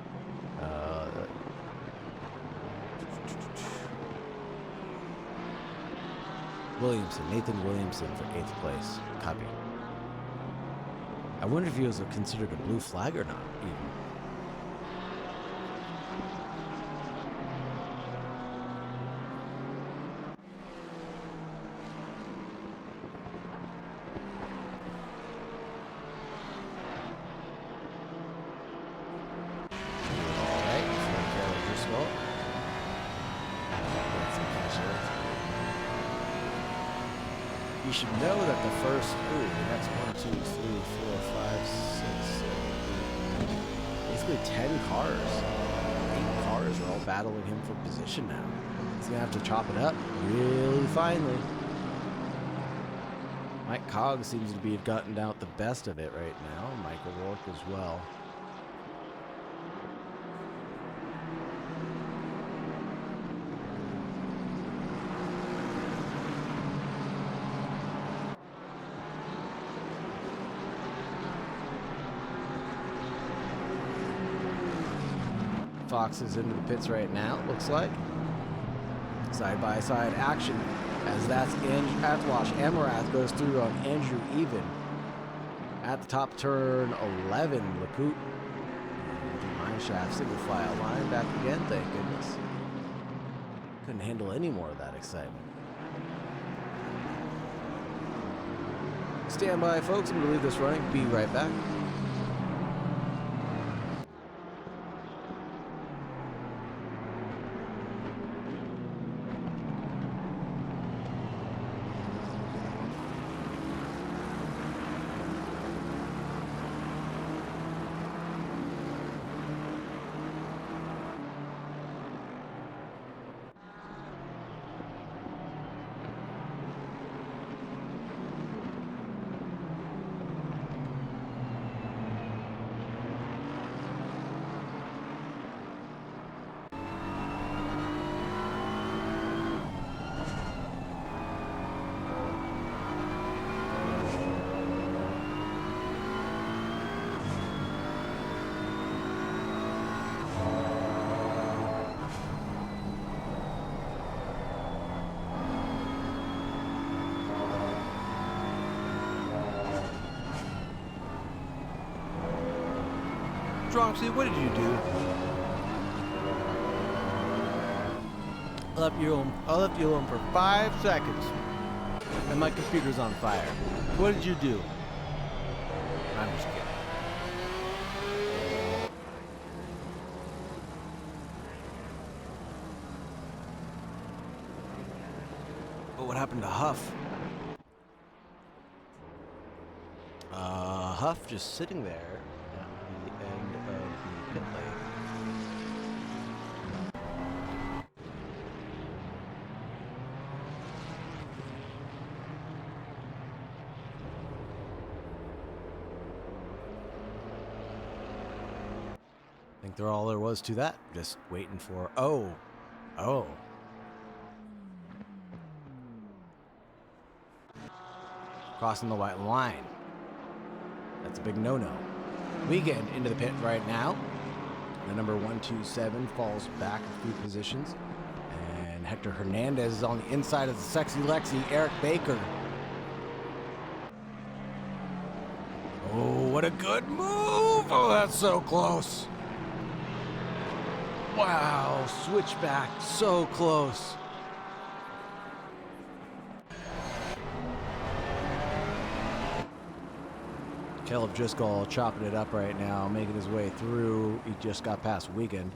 Williamson, Nathan Williamson for 8th place. Copy. I wonder if he was considered a blue flag or not, even. You should know that the first, that's 1, 2, 3, 4, 5, 6, 7, 8, basically 10 cars. 8 cars are all battling him for position now. He's gonna have to chop it up really finely. Mike Cogg seems to be gotten out the best of it right now. Mike O'Rourke as well. Fox is into the pits right now, looks like. Side-by-side action as that's Atwash. Amarath goes through on Andrew Even. At the top turn 11, Lapoot. Mine shaft, single file line back again, thank goodness. Couldn't handle any more of that excitement. Stand by, folks. I'm going to leave this running. Be right back. Dronksy, what did you do? I left you alone for 5 seconds, and my computer's on fire. What did you do? I'm just kidding. But what happened to Huff? Huff just sitting there at the end of the pit lane. I think they're all there was to that. Just waiting for, oh. Crossing the white line. That's a big no-no. Weekend into the pit right now. The number 127 falls back a few positions. And Hector Hernandez is on the inside of the sexy Lexi, Eric Baker. Oh, what a good move! Oh, that's so close. Wow, switchback, so close. Caleb Driscoll chopping it up right now, making his way through. He just got past Wiegand.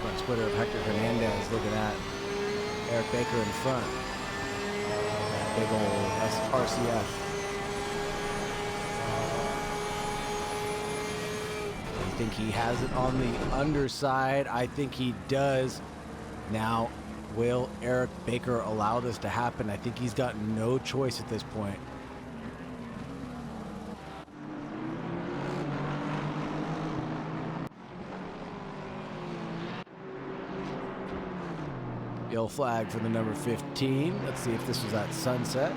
Front splitter of Hector Hernandez looking at Eric Baker in front. big old RCF. I think he has it on the underside. I think he does. Now, will Eric Baker allow this to happen? I think he's got no choice at this point. Yellow flag for the number 15. Let's see if this was at sunset.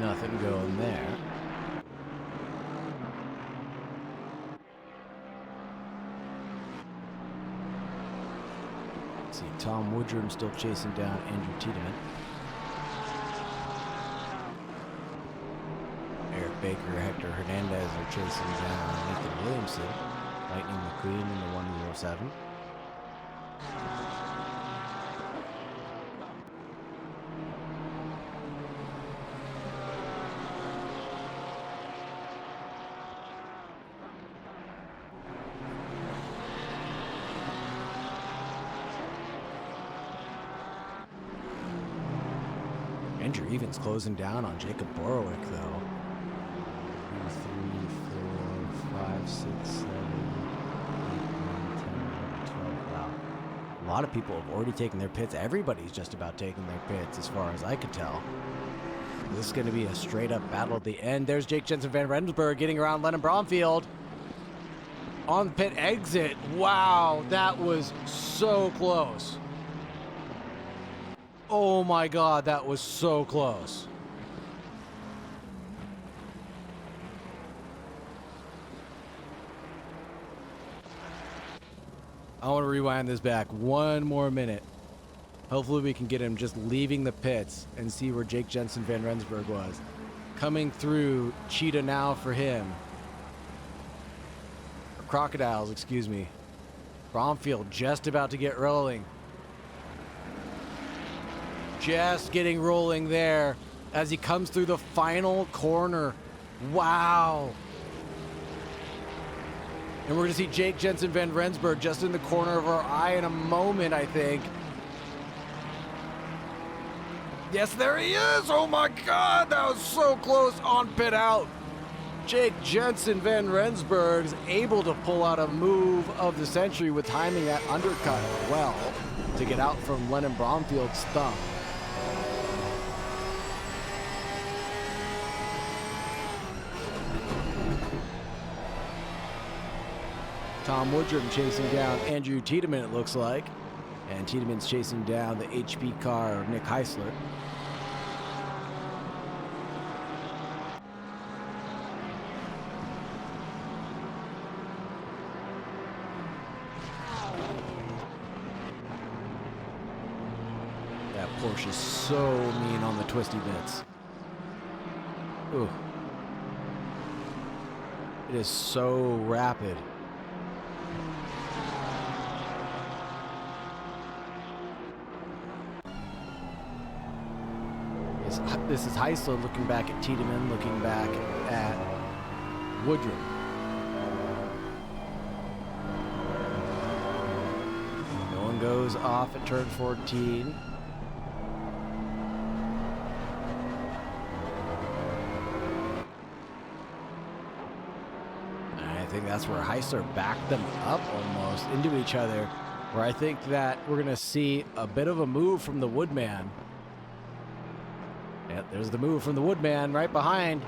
Nothing going there. Let's see, Tom Woodrum still chasing down Andrew Tiedemann. Eric Baker, Hector Hernandez are chasing down Nathan Williamson. Lightning McQueen in the 107. Andrew Evans closing down on Jacob Borowick, though. 3, 4, 5, 6, 7, 8, 9, 10, 11, 12. Wow. A lot of people have already taken their pits. Everybody's just about taking their pits, as far as I could tell. This is going to be a straight-up battle at the end. There's Jake Jensen Van Rensburg getting around Lennon Bromfield. On the pit exit. Wow, that was so close. Oh my God, that was so close. I want to rewind this back one more minute. Hopefully we can get him just leaving the pits and see where Jake Jensen Van Rensburg was. Coming through Cheetah now for him. Or Crocodiles, excuse me. Bromfield just about to get rolling. Just getting rolling there as he comes through the final corner. Wow. And we're going to see Jake Jensen Van Rensburg just in the corner of our eye in a moment, I think. Yes, there he is. Oh my God, that was so close on pit out. Jake Jensen Van Rensburg is able to pull out a move of the century with timing that undercut well to get out from Lennon Bromfield's thumb. Tom Woodrum chasing down Andrew Tiedemann, it looks like. And Tiedemann's chasing down the HP car of Nick Heisler. That Porsche's so mean on the twisty bits. Ooh. It is so rapid. This is Heisler looking back at Tiedemann, looking back at Woodrum. No one goes off at turn 14. And I think that's where Heisler backed them up almost into each other, where I think that we're going to see a bit of a move from the Woodman. Yep, there's the move from the Woodman right behind.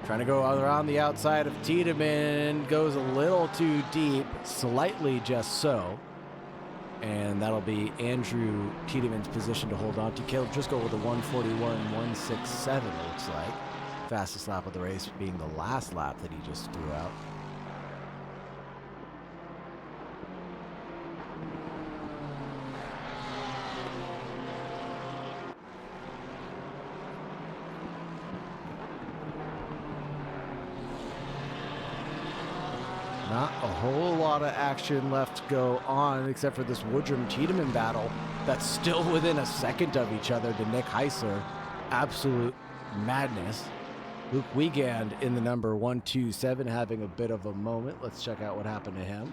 Trying to go around the outside of Tiedemann. Goes a little too deep, slightly just so. And that'll be Andrew Tiedemann's position to hold on to. Caleb Driscoll with a 1:41.167, looks like. Fastest lap of the race being the last lap that he just threw out. Not a whole lot lot of action left to go on, except for this Woodrum-Tiedemann battle that's still within a second of each other to Nick Heisler. Absolute madness. Luke Wiegand in the number 127 having a bit of a moment. Let's check out what happened to him.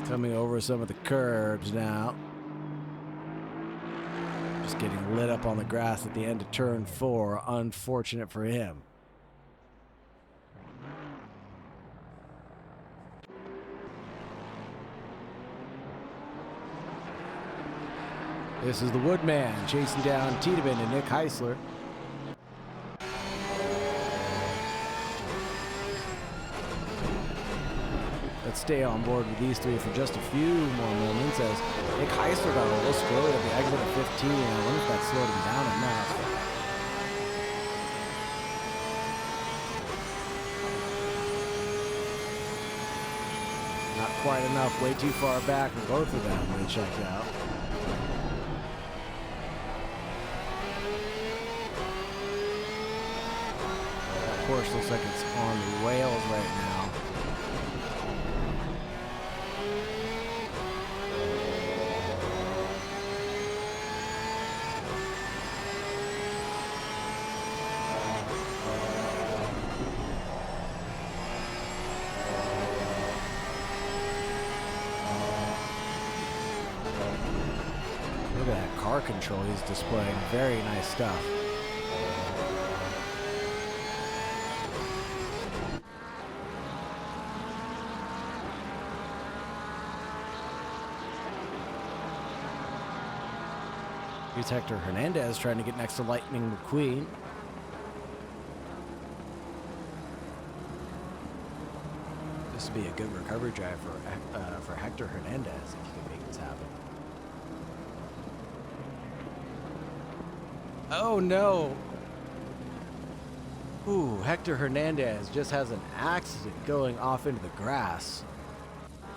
Coming over some of the curbs now. Just getting lit up on the grass at the end of turn 4. Unfortunate for him. This is the Woodman chasing down Tiedemann and Nick Heisler. Let's stay on board with these three for just a few more moments as Nick Heisler got a little squirrely at the exit of 15. I wonder if that slowed him down enough. Not quite enough, way too far back for both of them when he checked out. Of course, looks like it's on the rails right now. Look at that car control he's displaying. Very nice stuff. Here's Hector Hernandez trying to get next to Lightning McQueen. This would be a good recovery drive for Hector Hernandez if he can make this happen. Oh no! Ooh, Hector Hernandez just has an accident going off into the grass,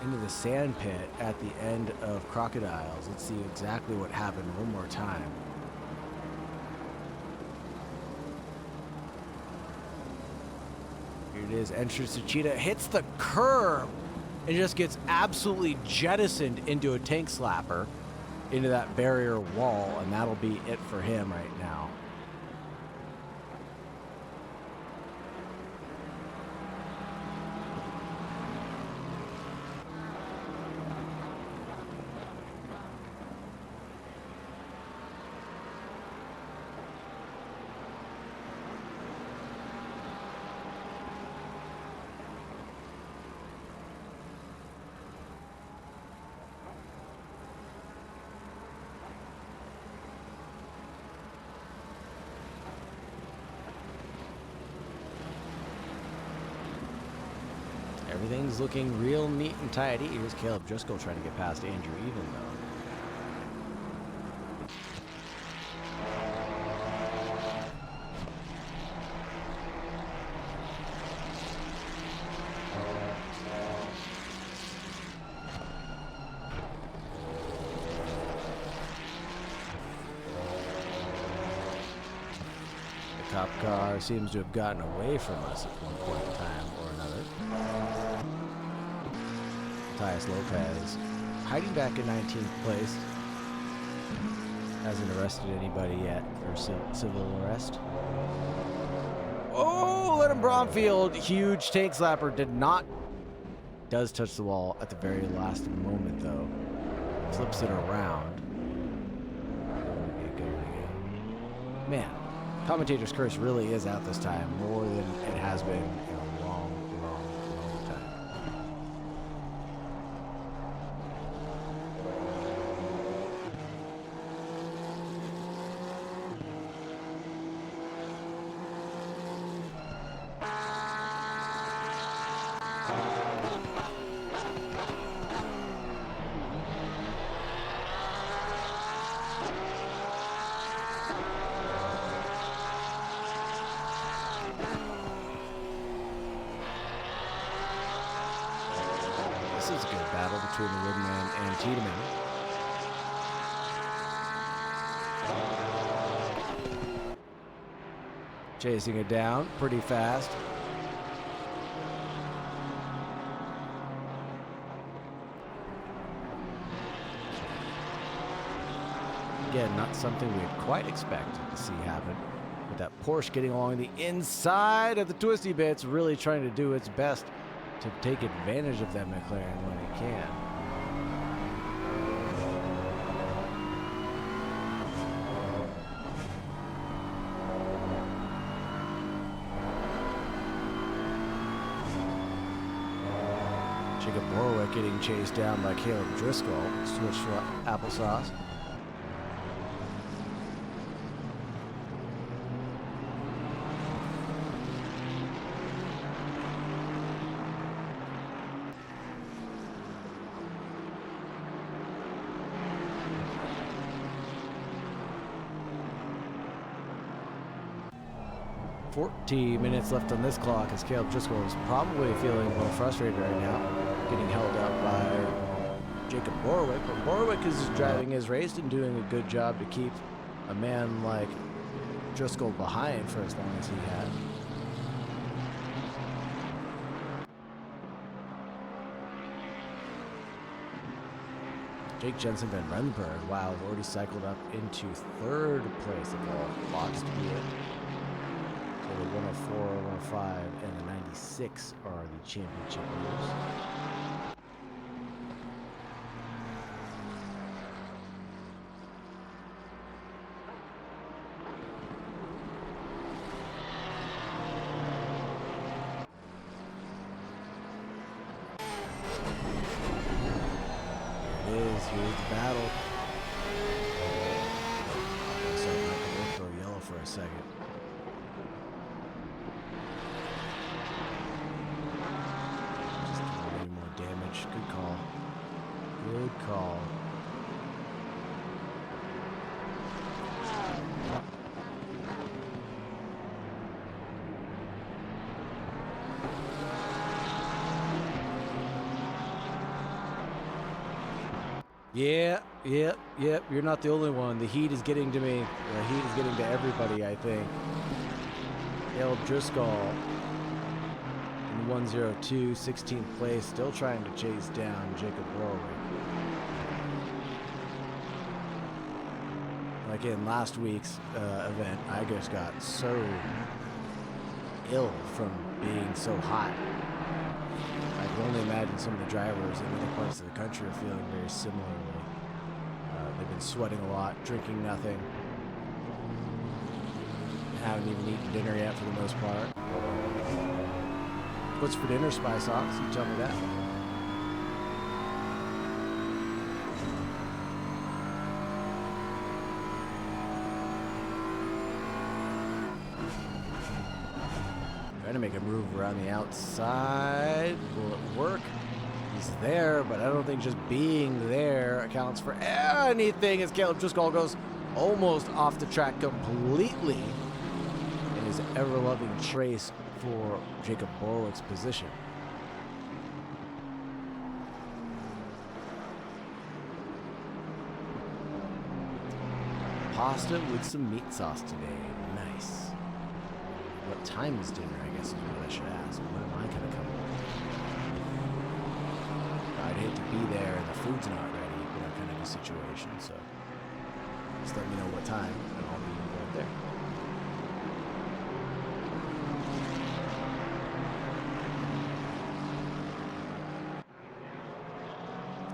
into the sand pit at the end of Crocodiles. Let's see exactly what happened one more time. Here it is, entrance to Cheetah, hits the curb and just gets absolutely jettisoned into a tank slapper, into that barrier wall, and that'll be it for him right now. Everything's looking real neat and tidy. Here's Caleb Driscoll trying to get past Andrew Even, though. The cop car seems to have gotten away from us at one point in time or another. Matthias Lopez hiding back in 19th place. Hasn't arrested anybody yet for civil arrest. Oh, Lennon Bromfield, huge tank slapper, does touch the wall at the very last moment though. Flips it around. Man, Commentator's Curse really is out this time, more than it has been in a long time. This is a good battle between the Woodman and Tiedemann. chasing it down pretty fast. Again, not something we had quite expected to see happen. With that Porsche getting along the inside of the twisty bits, really trying to do its best to take advantage of that McLaren when it can. Jacob Warwick getting chased down by Caleb Driscoll. Switch to applesauce. Minutes left on this clock as Caleb Driscoll is probably feeling a little frustrated right now, getting held up by Jacob Warwick. But Warwick is driving his race and doing a good job to keep a man like Driscoll behind for as long as he had. Jake Jensen Van Renberg, wow, already cycled up into third place of all clocks to be it. The 104, 105, and the 96 are the championship years. Here it is. Here's the battle. So we'll throw yellow for a second. Good call. Good call. Yep. You're not the only one. The heat is getting to me. The heat is getting to everybody, I think. Caleb Driscoll. 102, 16th place, still trying to chase down Jacob Warwick. Like in last week's event, I just got so ill from being so hot. I can only imagine some of the drivers in other parts of the country are feeling very similarly. They've been sweating a lot, drinking nothing, haven't even eaten dinner yet for the most part. What's for dinner, Spy Socks? You tell me that. Trying to make a move around the outside. Will it work? He's there, but I don't think just being there accounts for anything as Caleb Driscoll goes almost off the track completely in his ever-loving trace for Jacob Warwick's position. Pasta with some meat sauce today. Nice. What time is dinner, I guess is what I should ask. When am I going to come home? I'd hate to be there and the food's not ready, kind of a situation. So just let me know what time and I'll be right there.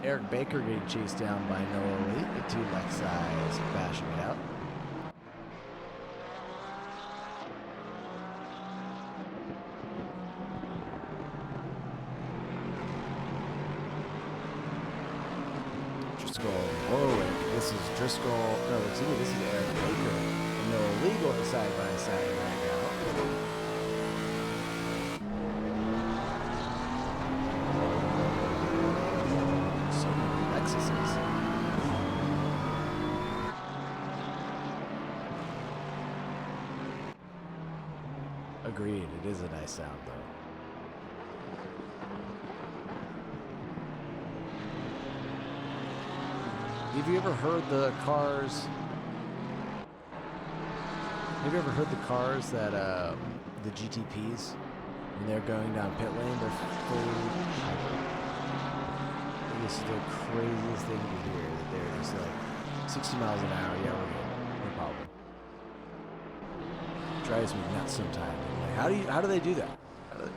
Eric Baker getting chased down by Noah Lee, the two Lexis bashing it out. Driscoll, Warwick, this is Driscoll, no, excuse me, this is Eric Baker and Noah Lee going side by side right now. Agreed, it is a nice sound though. Have you ever heard the cars Have you ever heard the cars that, the GTPs, when they're going down pit lane, they're fully hyper? This is the craziest thing to hear, that they're just like 60 miles an hour, yeah, we're good, no problem. Drives me nuts sometimes. I'm like, how do they do that? How do they,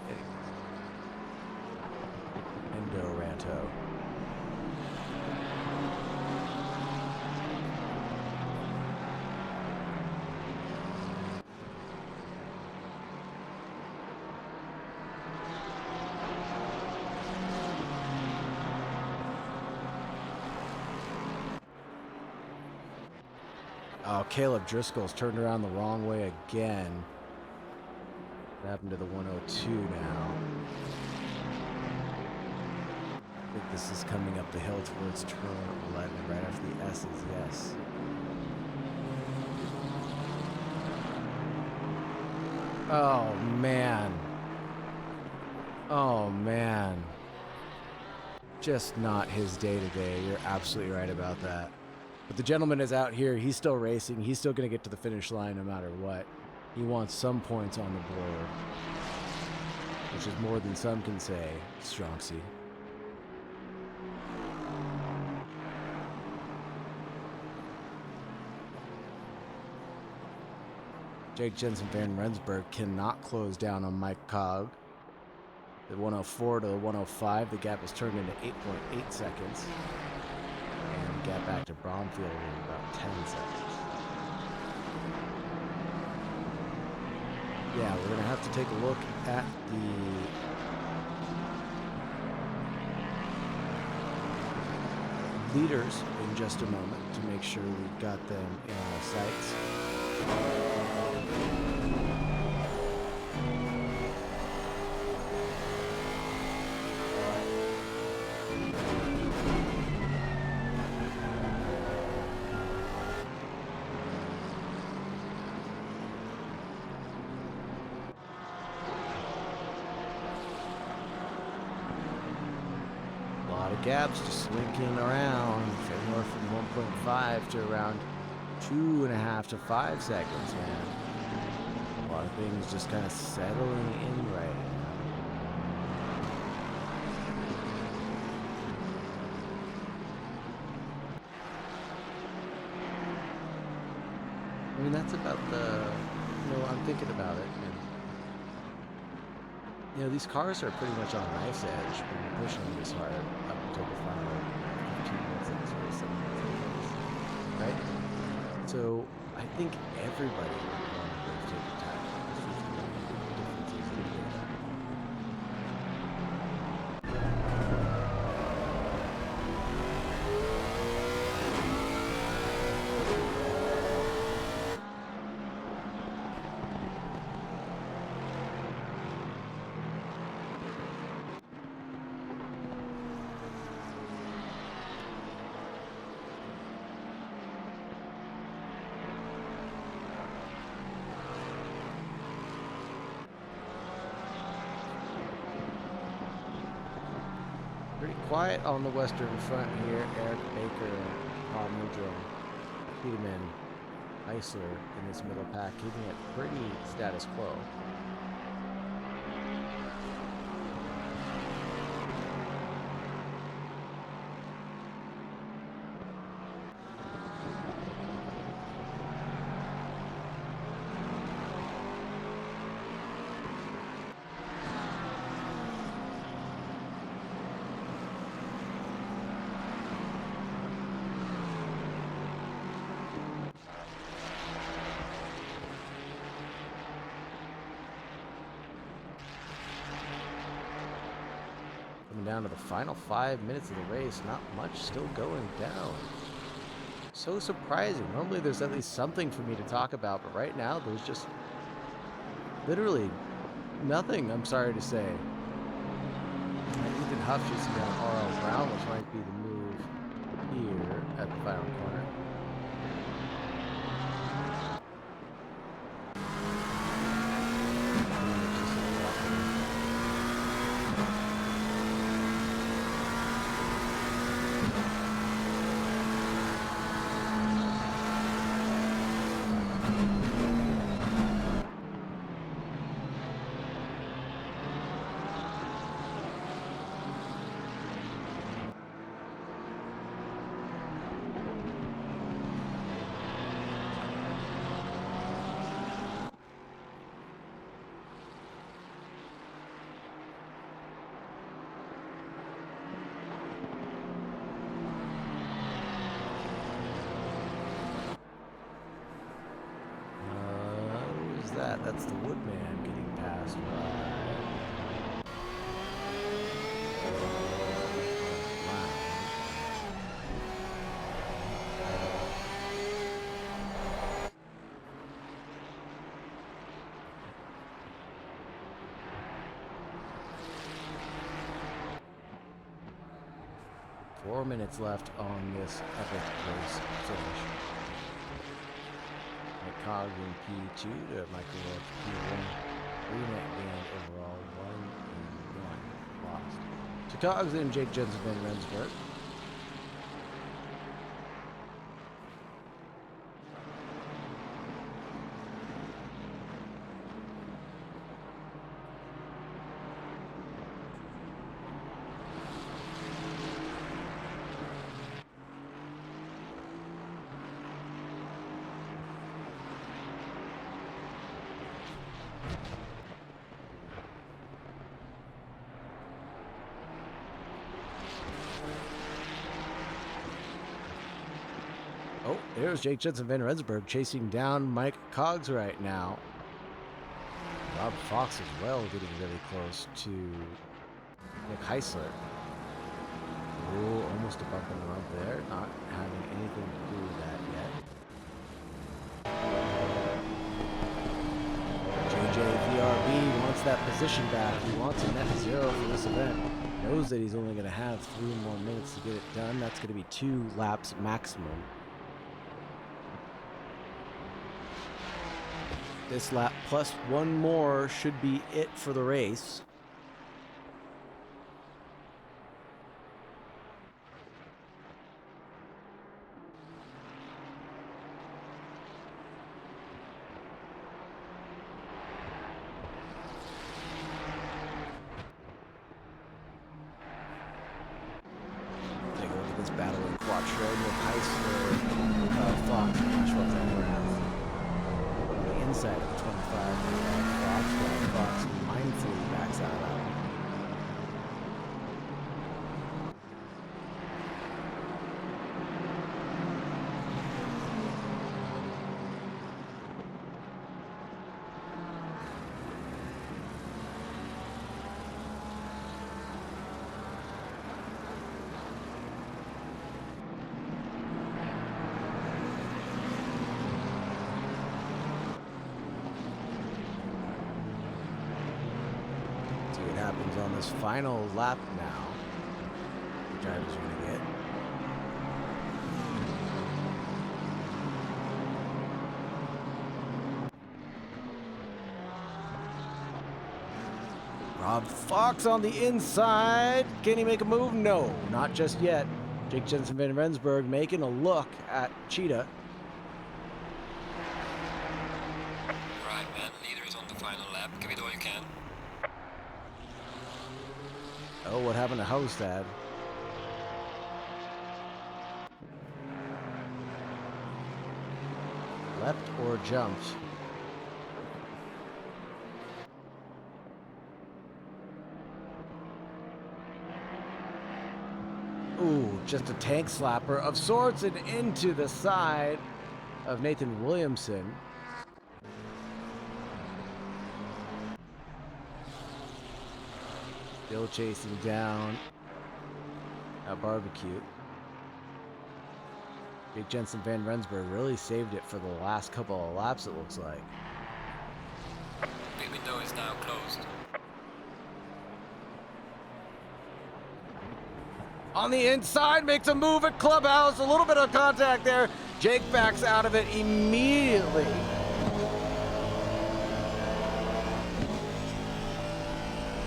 Endo Ranto. Oh, Caleb Driscoll's turned around the wrong way again. What happened to the 102 now? I think this is coming up the hill towards turn 11, right after the S's, yes. Oh, man. Oh, man. Just not his day today. You're absolutely right about that. But the gentleman is out here. He's still racing. He's still going to get to the finish line no matter what. He wants some points on the board, which is more than some can say, Strongsy. Jake Jensen Van Rensburg cannot close down on Mike Cog. The 104 to the 105, the gap is turned into 8.8 seconds. And the gap back to Bromfield in about 10 seconds. Yeah, we're going to have to take a look at the leaders in just a moment to make sure we've got them in our sights. Gaps just slinking around, anywhere from 1.5 to around 2.5 to 5 seconds, man. A lot of things just kind of settling in right now. I mean, that's about the, I'm thinking about it, and these cars are pretty much on a knife's edge when you're pushing them this hard up until the final 15 minutes of this race, 7 minutes of the race, right? So I think everybody would want to go take a time. There's 50 differences in the data. Pretty quiet on the western front here. Eric Baker, Paul Mudro, Peterman, Eisler in this middle pack, keeping it pretty status quo. Down to the final 5 minutes of the race, not much still going down. So surprising. Normally there's at least something for me to talk about, but right now there's just literally nothing, I'm sorry to say. Ethan Huff chasing down R.L. Brown, which might be the move here at the final corner. That's the Woodman getting past Ryan. Wow. 4 minutes left on this epic race finish. Cogs in P2 to Michael Welch P1. 3 net gain overall, 1 and 1 lost. To Cogs and Jake Jensen Van Rensburg. Oh, there's Jake Jensen Van Rensburg chasing down Mike Cogs right now. Rob Fox as well getting really close to Nick Heisler. Oh, almost a bump and rump there. Not having anything to do with that yet. JJ VRB wants that position back. He wants a net zero for this event. Knows that he's only going to have 3 more minutes to get it done. That's going to be 2 laps maximum. This lap plus 1 more should be it for the race. Take a look at this battle in Quattro with Heisler, Fox, and Ashworth Emmerich. Inside of the 25 Fox mindfully backs out of that one. Happens on this final lap now. The drivers are going to get. Rob Fox on the inside. Can he make a move? No, not just yet. Jake Jensen Van Rensburg making a look at Cheetah. Right, man. Leader is on the final lap. Give it all you can. Oh, what happened to Hostad? Leapt or jumped? Ooh, just a tank slapper of sorts and into the side of Nathan Williamson. Still chasing down at Barbecue. Jake Jensen Van Rensburg really saved it for the last couple of laps, it looks like. The window is now closed. On the inside, makes a move at Clubhouse. A little bit of contact there. Jake backs out of it immediately.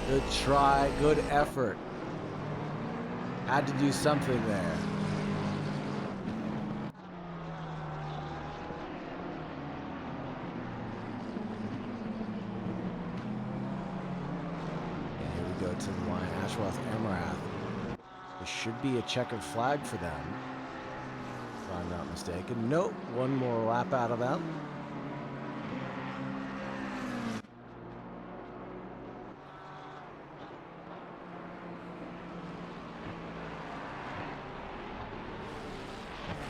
Good try, good effort. Had to do something there. And here we go to the line. Ashworth Emmerich. There should be a checkered flag for them, if I'm not mistaken. Nope, 1 more lap out of them.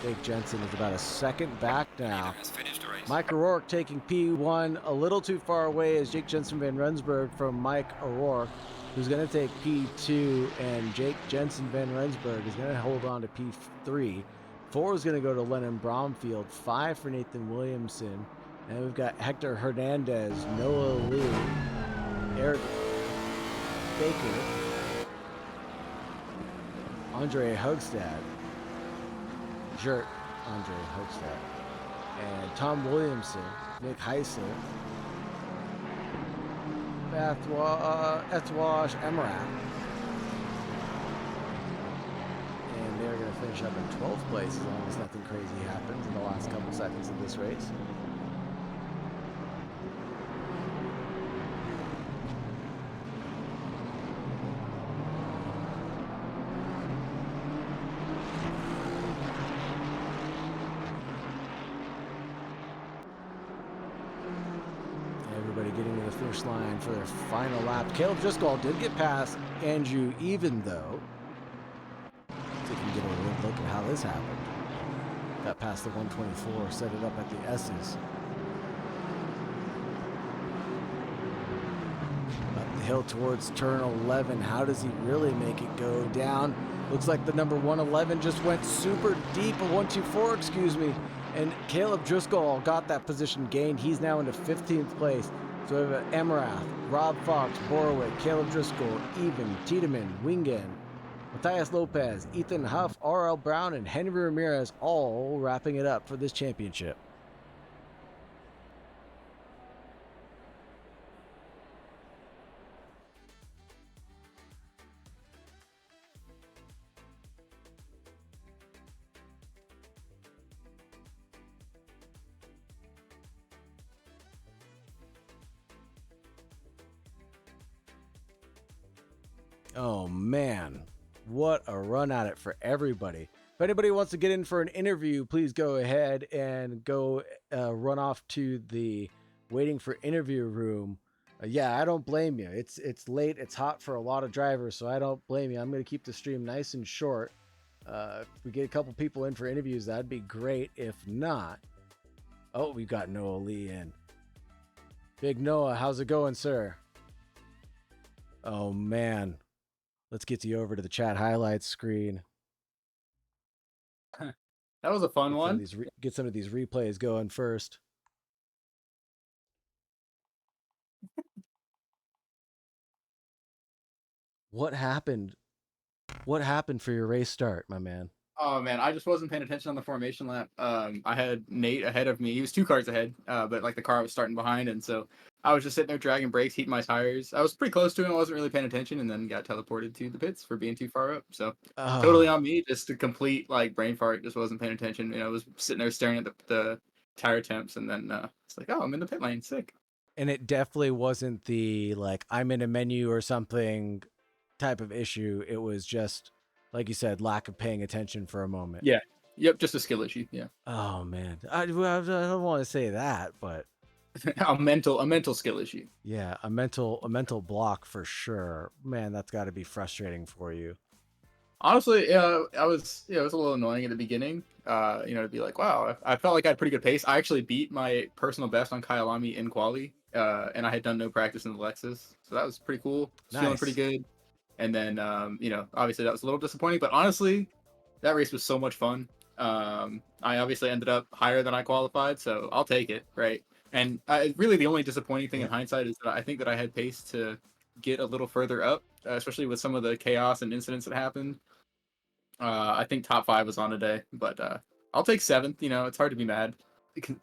Jake Jensen is about a second back now. Leader has finished the race. Mike O'Rourke taking P1 a little too far away as Jake Jensen Van Rensburg from Mike O'Rourke, who's going to take P2, and Jake Jensen Van Rensburg is going to hold on to P3. 4 is going to go to Lennon Bromfield, 5 for Nathan Williamson, and we've got Hector Hernandez, Noah Lee, Eric Baker, Andre Hogstad, Jert Andre Hogstad, and Tom Williamson, Nick Heisler, Ethwash Emirath. And they're going to finish up in 12th place as long as nothing crazy happens in the last couple seconds of this race. Everybody getting to the finish line for their final lap. Caleb Driscoll did get past Andrew Even, though. Let's see if we can get a good look at how this happened. Got past the 124, set it up at the S's. Up the hill towards turn 11. How does he really make it go down? Looks like the number 111 just went super deep, a 124, excuse me. And Caleb Driscoll got that position gained. He's now into 15th place. So we have Emirath, Rob Fox, Borowick, Caleb Driscoll, Even, Tiedemann, Wingen, Matthias Lopez, Ethan Huff, R.L. Brown, and Henry Ramirez all wrapping it up for this championship. Oh man, what a run at it for everybody. If anybody wants to get in for an interview, please go ahead and go run off to the waiting for interview room. Yeah, I don't blame you. It's late, it's hot for a lot of drivers, so I don't blame you. I'm going to keep the stream nice and short. If we get a couple people in for interviews, that'd be great. If not, oh, we've got Noah Lee in. Big Noah, how's it going, sir? Oh man. Let's get you over to the chat highlights screen. That was a fun one. Get some of these replays going first. What happened? What happened for your race start, my man? Oh man, I just wasn't paying attention on the formation lap. I had Nate ahead of me. He was 2 cars ahead, but like the car I was starting behind, and so I was just sitting there dragging brakes, heating my tires. I was pretty close to him. I wasn't really paying attention, and then got teleported to the pits for being too far up. So totally on me. Just a complete like brain fart. Just wasn't paying attention. You know, I was sitting there staring at the tire temps, and then it's like, oh, I'm in the pit lane. Sick. And it definitely wasn't the like I'm in a menu or something type of issue. It was just, like you said, lack of paying attention for a moment. Yeah. Yep. Just a skill issue. Yeah. Oh man, I don't want to say that, but a mental skill issue. Yeah, a mental block for sure. Man, that's got to be frustrating for you. Honestly, it was a little annoying at the beginning. To be like, wow, I felt like I had pretty good pace. I actually beat my personal best on Kyalami in quali, and I had done no practice in the Lexus, so that was pretty cool. Feeling pretty good. And then, obviously that was a little disappointing, but honestly, that race was so much fun. I obviously ended up higher than I qualified, so I'll take it, right? And really the only disappointing thing in hindsight is that I think that I had pace to get a little further up, especially with some of the chaos and incidents that happened. I think top 5 was on today, but I'll take 7th. You know, it's hard to be mad.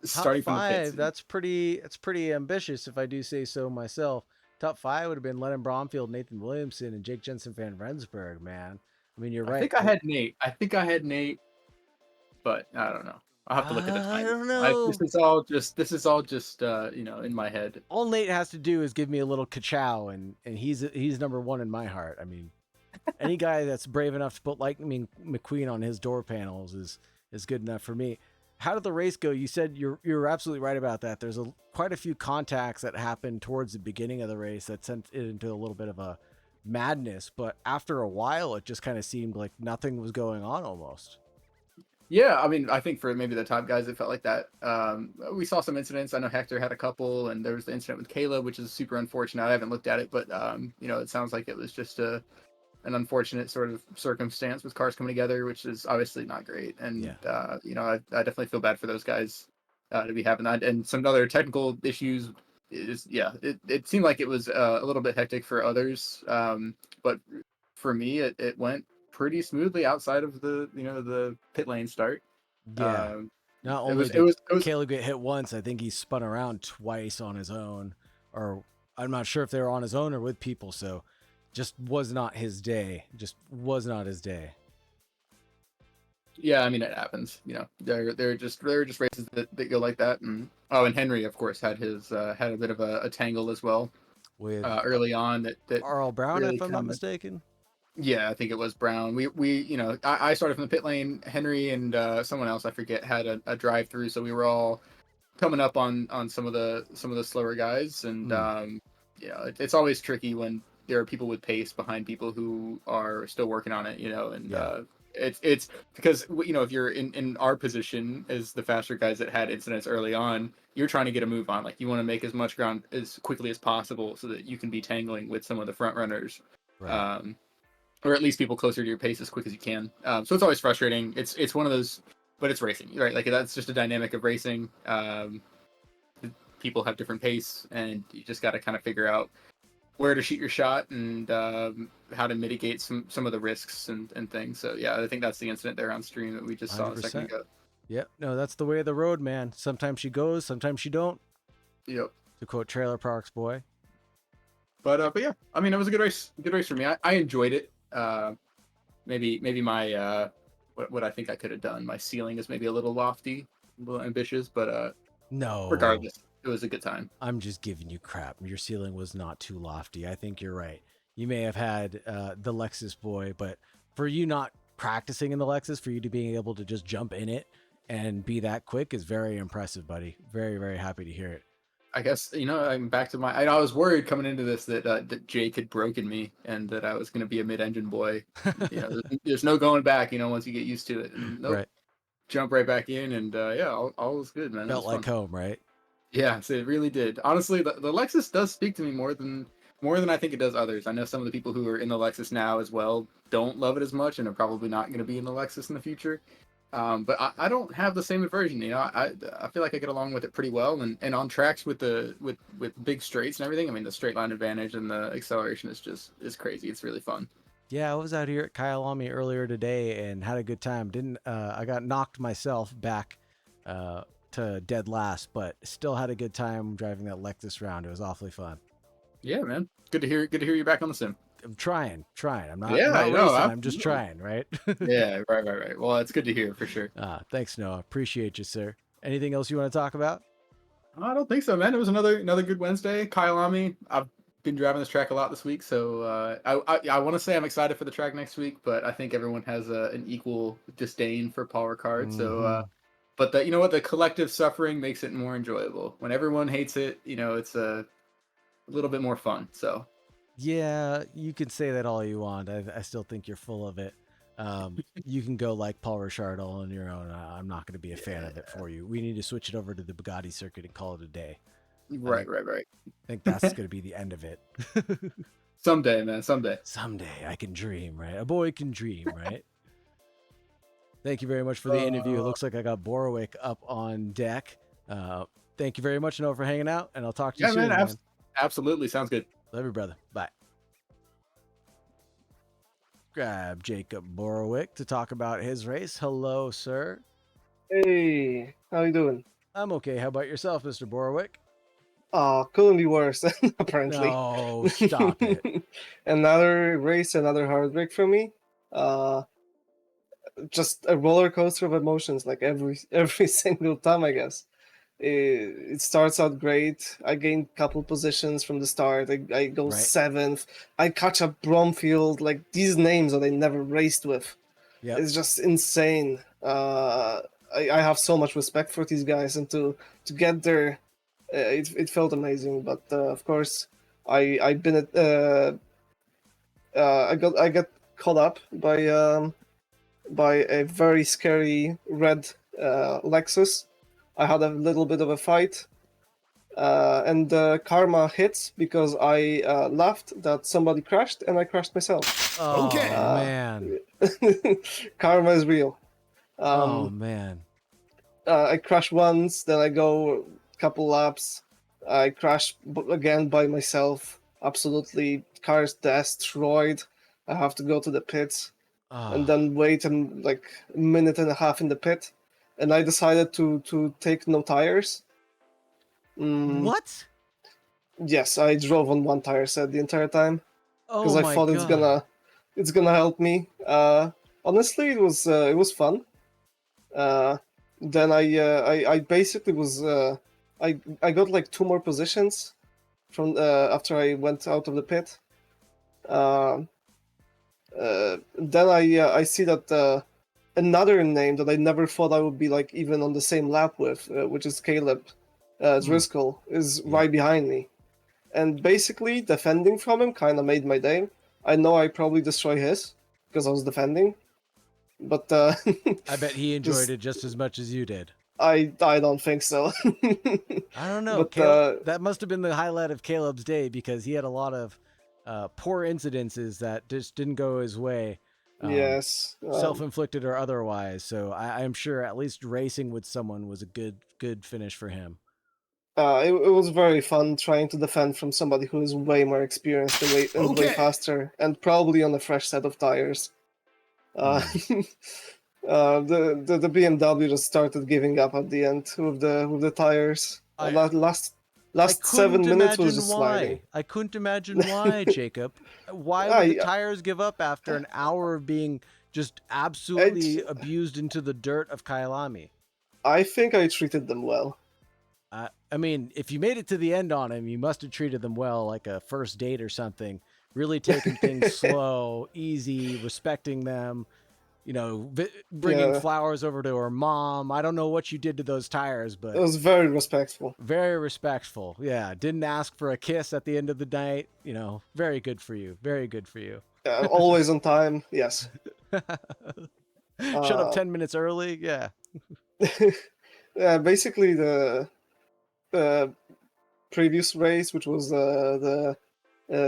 Starting top 5, from the pits. That's pretty ambitious if I do say so myself. Top 5 would have been Lennon Bromfield, Nathan Williamson, and Jake Jensen Van Rensburg, man. I mean, you're right. I think I had Nate, but I don't know. I'll have to look at the time. I don't know. This is all just in my head. All Nate has to do is give me a little ka-chow, and he's number 1 in my heart. I mean, any guy that's brave enough to put Lightning McQueen on his door panels is good enough for me. How did the race go? You said you're absolutely right about that. There's quite a few contacts that happened towards the beginning of the race that sent it into a little bit of a madness, but after a while, it just kind of seemed like nothing was going on almost. Yeah, I mean, I think for maybe the top guys, it felt like that. We saw some incidents. I know Hector had a couple, and there was the incident with Caleb, which is super unfortunate. I haven't looked at it, but it sounds like it was just an unfortunate sort of circumstance with cars coming together, which is obviously not great. And Yeah. I definitely feel bad for those guys to be having that, and some other technical issues. It seemed like it was a little bit hectic for others, but for me, it went pretty smoothly outside of the pit lane start. Yeah. Um, Not it only was it did was it was Caleb get hit once, I think he spun around twice on his own, or I'm not sure if they were on his own or with people. So just was not his day. Just was not his day. Yeah, I mean it happens. They're just races that go like that. And Henry, of course, had a bit of a tangle as well With early on that Arl Brown, really if I'm not kind of. mistaken. Yeah, I think it was Brown. I started from the pit lane. Henry and someone else I forget had a drive through, so we were all coming up on some of the slower guys, and Hmm. it's always tricky when there are people with pace behind people who are still working on it, and Yeah. it's because if you're in our position as the faster guys that had incidents early on, you're trying to get a move on, like you want to make as much ground as quickly as possible so that you can be tangling with some of the front runners. Right. Um, or at least people closer to your pace as quick as you can. So it's always frustrating. It's one of those, but it's racing, right? Like that's just a dynamic of racing. People have different pace, and you just got to kind of figure out where to shoot your shot and how to mitigate some of the risks and things. So yeah, I think that's the incident there on stream that we just saw a second 100%. ago. Yep. No, that's the way of the road, man. Sometimes she goes, sometimes she don't. Yep. To quote Trailer Parks Boy. But yeah, I mean, it was a good race for me. I enjoyed it. Maybe my what I think I could have done. My ceiling is maybe a little lofty, a little ambitious, but No. regardless, it was a good time. I'm just giving you crap. Your ceiling was not too lofty. I think you're right. You may have had the Lexus boy, but for you not practicing in the Lexus, for you to being able to just jump in it and be that quick is very impressive, buddy. Very, very happy to hear it. I guess I'm back to I was worried coming into this that Jake had broken me and that I was going to be a mid-engine boy. There's no going back. Once you get used to it, and nope, Right. jump right back in, and yeah, all was good, man. It Felt was like fun. home, right? Yeah, so it really did. Honestly, the Lexus does speak to me more than I think it does others. I know some of the people who are in the Lexus now as well don't love it as much and are probably not going to be in the Lexus in the future. But I don't have the same aversion. I feel like I get along with it pretty well, and on tracks with with big straights and everything. I mean, the straight line advantage and the acceleration is crazy. It's really fun. Yeah, I was out here at Kyalami earlier today and had a good time. Didn't I got knocked myself back to dead last, but still had a good time driving that Lexus round. It was awfully fun. Yeah, man. Good to hear. Good to hear you back on the sim. I'm trying. I'm not, Yeah, I'm I not know. racing. I'm just Absolutely. trying, right? Yeah, right. Well, it's good to hear for sure. Thanks, Noah. Appreciate you, sir. Anything else you want to talk about? I don't think so, man. It was another good Wednesday. Kyalami. I've been driving this track a lot this week, so I want to say I'm excited for the track next week, but I think everyone has an equal disdain for Paul Ricard. So, Mm-hmm. but you know what? The collective suffering makes it more enjoyable. When everyone hates it, it's a little bit more fun. So, Yeah, you can say that all you want. I still think you're full of it. You can go like Paul Richard all on your own. I'm not going to be a fan of it for you. We need to switch it over to the Bugatti circuit and call it a day. right. I think that's going to be the end of it. Someday, man. Someday. Someday I can dream, right? A boy can dream, right? Thank you very much for the interview. It looks like I got Borowick up on deck. Thank you very much, Noah, for hanging out, and I'll talk to you Yeah, soon, man. man. Absolutely. Sounds good. Love you, brother. Bye. Grab Jacob Borowick to talk about his race. Hello, sir. Hey, how you doing? I'm okay. How about yourself, Mr. Borowick? Couldn't be worse, apparently. No, stop it. Another race, another heartbreak for me. Just a roller coaster of emotions, like every single time, I guess. It starts out great. I gain couple positions from the start. I go Right. 7th. I catch up Bromfield, like these names that I never raced with. Yep. It's just insane. I have so much respect for these guys, and to get there, it felt amazing. But of course, I've been at I got caught up by by a very scary red Lexus. I had a little bit of a fight, and karma hits because I laughed that somebody crashed and I crashed myself. Oh Okay. man. Karma is real. Oh man. I crash once, then I go a couple laps. I crash again by myself. Absolutely, car is destroyed. I have to go to the pits and Oh. then wait like a minute and a half in the pit. And I decided to take no tires. What? Yes, I drove on one tire set the entire time because Oh I my thought god. it's gonna help me. Honestly, it was fun. Then I basically was I got like two more positions from after I went out of the pit. Uh, then I see that another name that I never thought I would be like even on the same lap with, which is Caleb Driscoll, is Yeah. right behind me, and basically defending from him kind of made my day. I know I probably destroy his because I was defending, but I bet he enjoyed just- it just as much as you did. I don't think so. I don't know. But That must have been the highlight of Caleb's day because he had a lot of poor incidences that just didn't go his way. yes, Self-inflicted or otherwise. So I'm sure at least racing with someone was a good finish for him. it was very fun trying to defend from somebody who is way more experienced and way Okay. faster, and probably on a fresh set of tires. Hmm. The BMW just started giving up at the end with the tires. I- Last I 7 couldn't minutes was imagine just why. sliding. I couldn't imagine why, Jacob. Why would the tires give up after an hour of being just absolutely abused into the dirt of Kyalami? I think I treated them well. I mean, if you made it to the end on him, you must have treated them well, like a first date or something. Really taking things slow, easy, respecting them. You know, bringing Yeah. flowers over to her mom. I don't know what you did to those tires, but It was very respectful. very respectful. Yeah, didn't ask for a kiss at the end of the night. You know, very good for you. Very good for you. Always on time. Yes. Shut up 10 minutes early. Yeah. Yeah. Basically, the previous race, which was the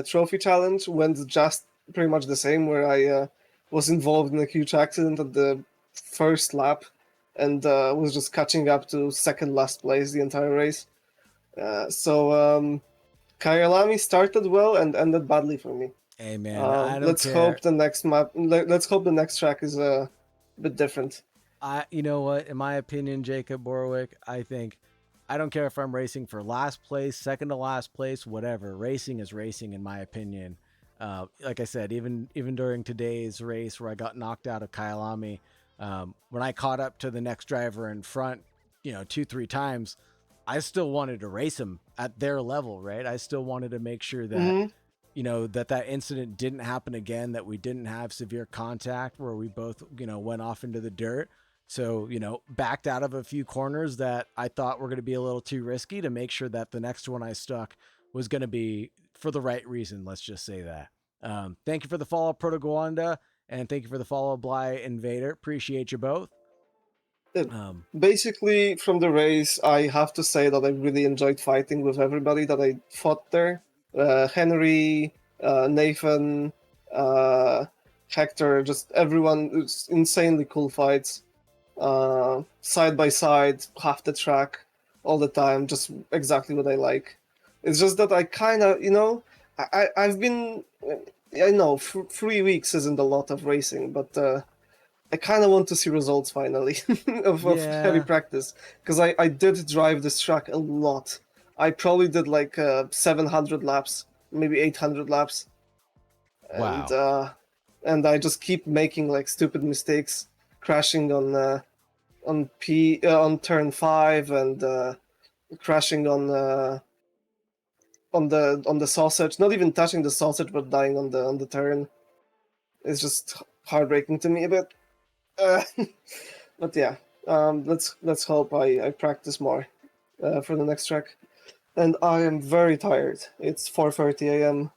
trophy challenge, went just pretty much the same. Where I was involved in a huge accident at the first lap, and was just catching up to second last place the entire race. So Kyalami started well and ended badly for me. Hey man, I don't Let's care. hope the next map. Let's hope the next track is a bit different. You know what? In my opinion, Jacob Borwick, I think I don't care if I'm racing for last place, second to last place, whatever. Racing is racing, in my opinion. Like I said, even during today's race where I got knocked out of Kyalami, when I caught up to the next driver in front, 2-3 times, I still wanted to race him at their level, right? I still wanted to make sure that Mhm. that incident didn't happen again, that we didn't have severe contact where we both, went off into the dirt. So, backed out of a few corners that I thought were going to be a little too risky to make sure that the next one I stuck was going to be for the right reason. Let's just say that. Thank you for the follow, Protoguanda, and thank you for the follow, Bly Invader. Appreciate you both. Basically, from the race, I have to say that I really enjoyed fighting with everybody that I fought there. Henry, Nathan, Hector, just everyone. It's insanely cool fights. Side by side, half the track, all the time, just exactly what I like. It's just that I kind of, I've been, I know 3 weeks isn't a lot of racing, but I kind of want to see results finally of heavy Yeah. practice, because I did drive this track a lot. I probably did like 700 laps, maybe 800 laps, Wow. and I just keep making like stupid mistakes, crashing on turn 5 and crashing on the sausage, not even touching the sausage but dying on the turn. It's just heartbreaking to me a bit. But yeah, let's hope I practice more for the next track. And I am very tired. It's 4:30 a.m.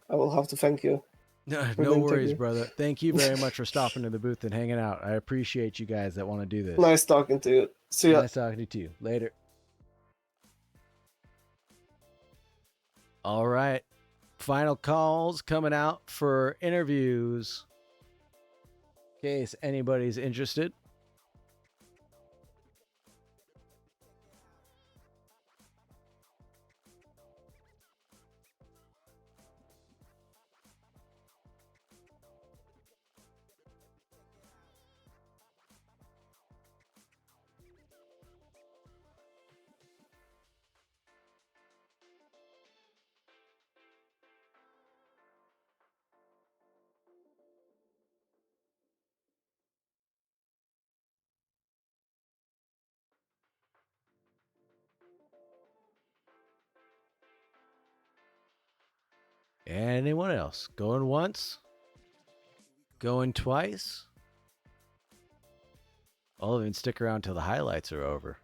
I will have to thank you. No, with no the worries, interview. brother. Thank you very much for stopping in the booth and hanging out. I appreciate you guys that want to do this. Nice talking to you. See ya. Nice talking to you too. Later. All right. Final calls coming out for interviews. In case anybody's interested. Anyone else? Going once? Going twice? I'll even stick around till the highlights are over.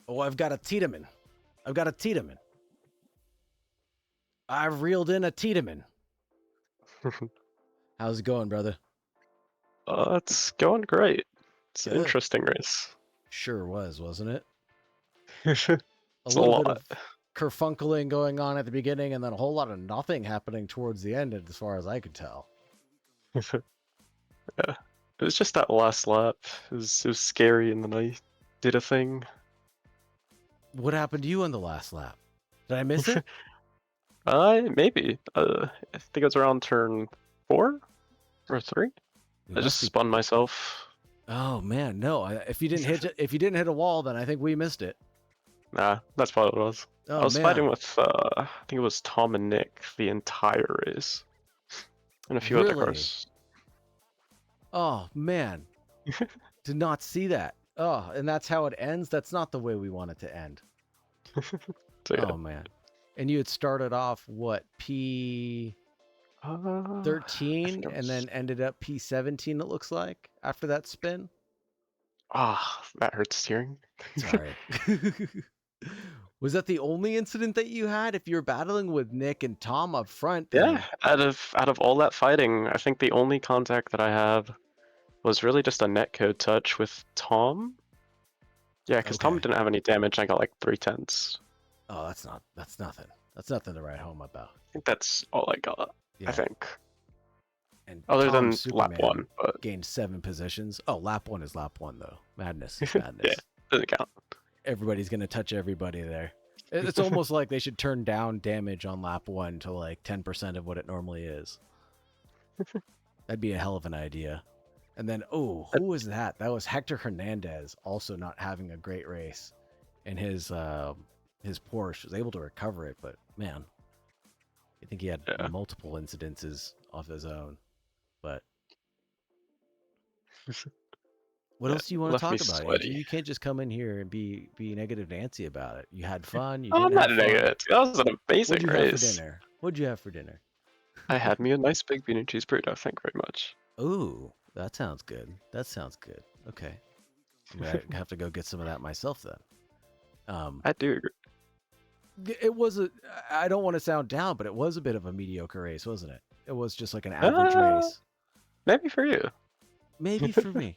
Oh, I've got a Tiedemann. I've got a Tiedemann. I've reeled in a Tiedemann. How's it going, brother? It's going great. It's an Good. interesting race. Sure was, wasn't it? It's A a little bit lot. of kerfunkling going on at the beginning, and then a whole lot of nothing happening towards the end, as far as I could tell. Yeah. It was just that last lap. It was scary, and then I did a thing. What happened to you on the last lap? Did I miss it? Maybe. I think it was around turn 4 or 3. You I must just be- spun myself. Oh man, no! If you didn't hit a wall, then I think we missed it. Nah, that's probably what it was. Oh I was man, fighting with I think it was Tom and Nick the entire race, and a few other Really? cars. Oh man, did not see that. Oh, and that's how it ends. That's not the way we want it to end. So yeah. Oh man, and you had started off what P13 I think it and then was- ended up P17. It looks like after that spin. that hurts hearing. Sorry. Was that the only incident that you had? If you're battling with Nick and Tom up front, then... Yeah, out of all that fighting, I think the only contact that I had was really just a netcode touch with Tom. Yeah, because Tom Okay. didn't have any damage. I got like 3/10. Oh, that's nothing. That's nothing to write home about. I think that's all I got. Yeah. I think, And other Tom than Superman lap 1, but gained 7 positions. Oh, lap 1 is lap 1 though. Madness is madness. yeah, doesn't count. Everybody's gonna touch everybody there. It's almost like they should turn down damage on lap 1 to like 10% of what it normally is. That'd be a hell of an idea. And then, oh, who was that? That was Hector Hernandez, also not having a great race. And his Porsche was able to recover it, but man, I think he had Yeah. multiple incidences of his own. But what Yeah, else do you want to left talk me about, sweaty. Andrew? You can't just come in here and be negative Nancy about it. You had fun. You Oh, I'm didn't not have fun. negative. That was an amazing What'd you have for race. dinner? What'd you have for dinner? I had me a nice big bean and cheese burrito. Thank you very much. Ooh, that sounds good. That sounds good. Okay. I'm gonna have to go get some of that myself then. I do agree. It was I don't want to sound down, but it was a bit of a mediocre race, wasn't it? It was just like an average race. Maybe for you. Maybe for me.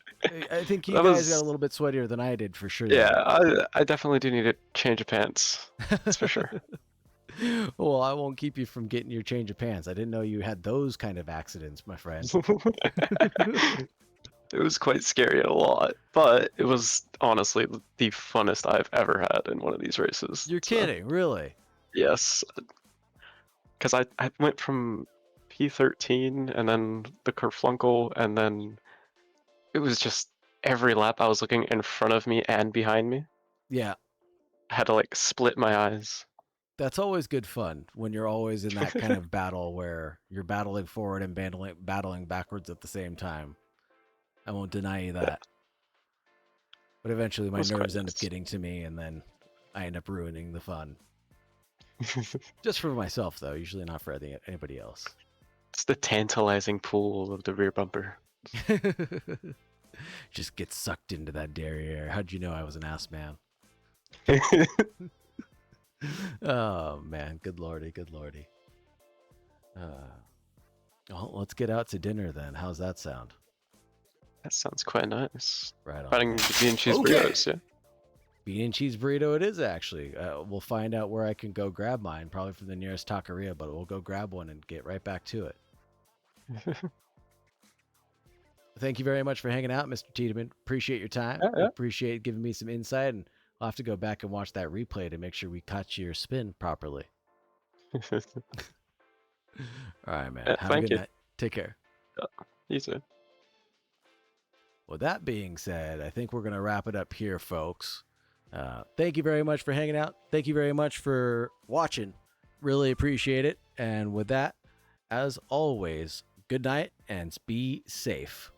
I think you That guys was- got a little bit sweatier than I did for sure. Yeah, I definitely do need a change of pants. That's for sure. Well, I won't keep you from getting your change of pants. I didn't know you had those kind of accidents, my friend. It was quite scary a lot, but it was honestly the funnest I've ever had in one of these races. You're so, kidding, really? Yes. Because I went from P13 and then the Kerflunkel, and then it was just every lap I was looking in front of me and behind me. Yeah. I had to like split my eyes. That's always good fun when you're always in that kind of battle where you're battling forward and battling backwards at the same time. I won't deny you that. But eventually my That's quite nerves end up nice. getting to me, and then I end up ruining the fun. Just for myself, though. Usually not for anybody else. It's the tantalizing pull of the rear bumper. Just get sucked into that derriere. How'd you know I was an ass man? Oh man, good lordy, good lordy. Well, let's get out to dinner then. How's that sound? That sounds quite nice. Right on. Finding the bean and cheese Okay. burritos, yeah. Bean and cheese burrito it is actually. We'll find out where I can go grab mine, probably from the nearest taqueria, but we'll go grab one and get right back to it. Thank you very much for hanging out, Mr. Tiedemann. Appreciate your time. Yeah, yeah. Appreciate giving me some insight, and I'll have to go back and watch that replay to make sure we caught your spin properly. All right, man. Yeah, Have a thank good you. night. Take care. You too. With that being said, I think we're going to wrap it up here, folks. Thank you very much for hanging out. Thank you very much for watching. Really appreciate it. And with that, as always, good night and be safe.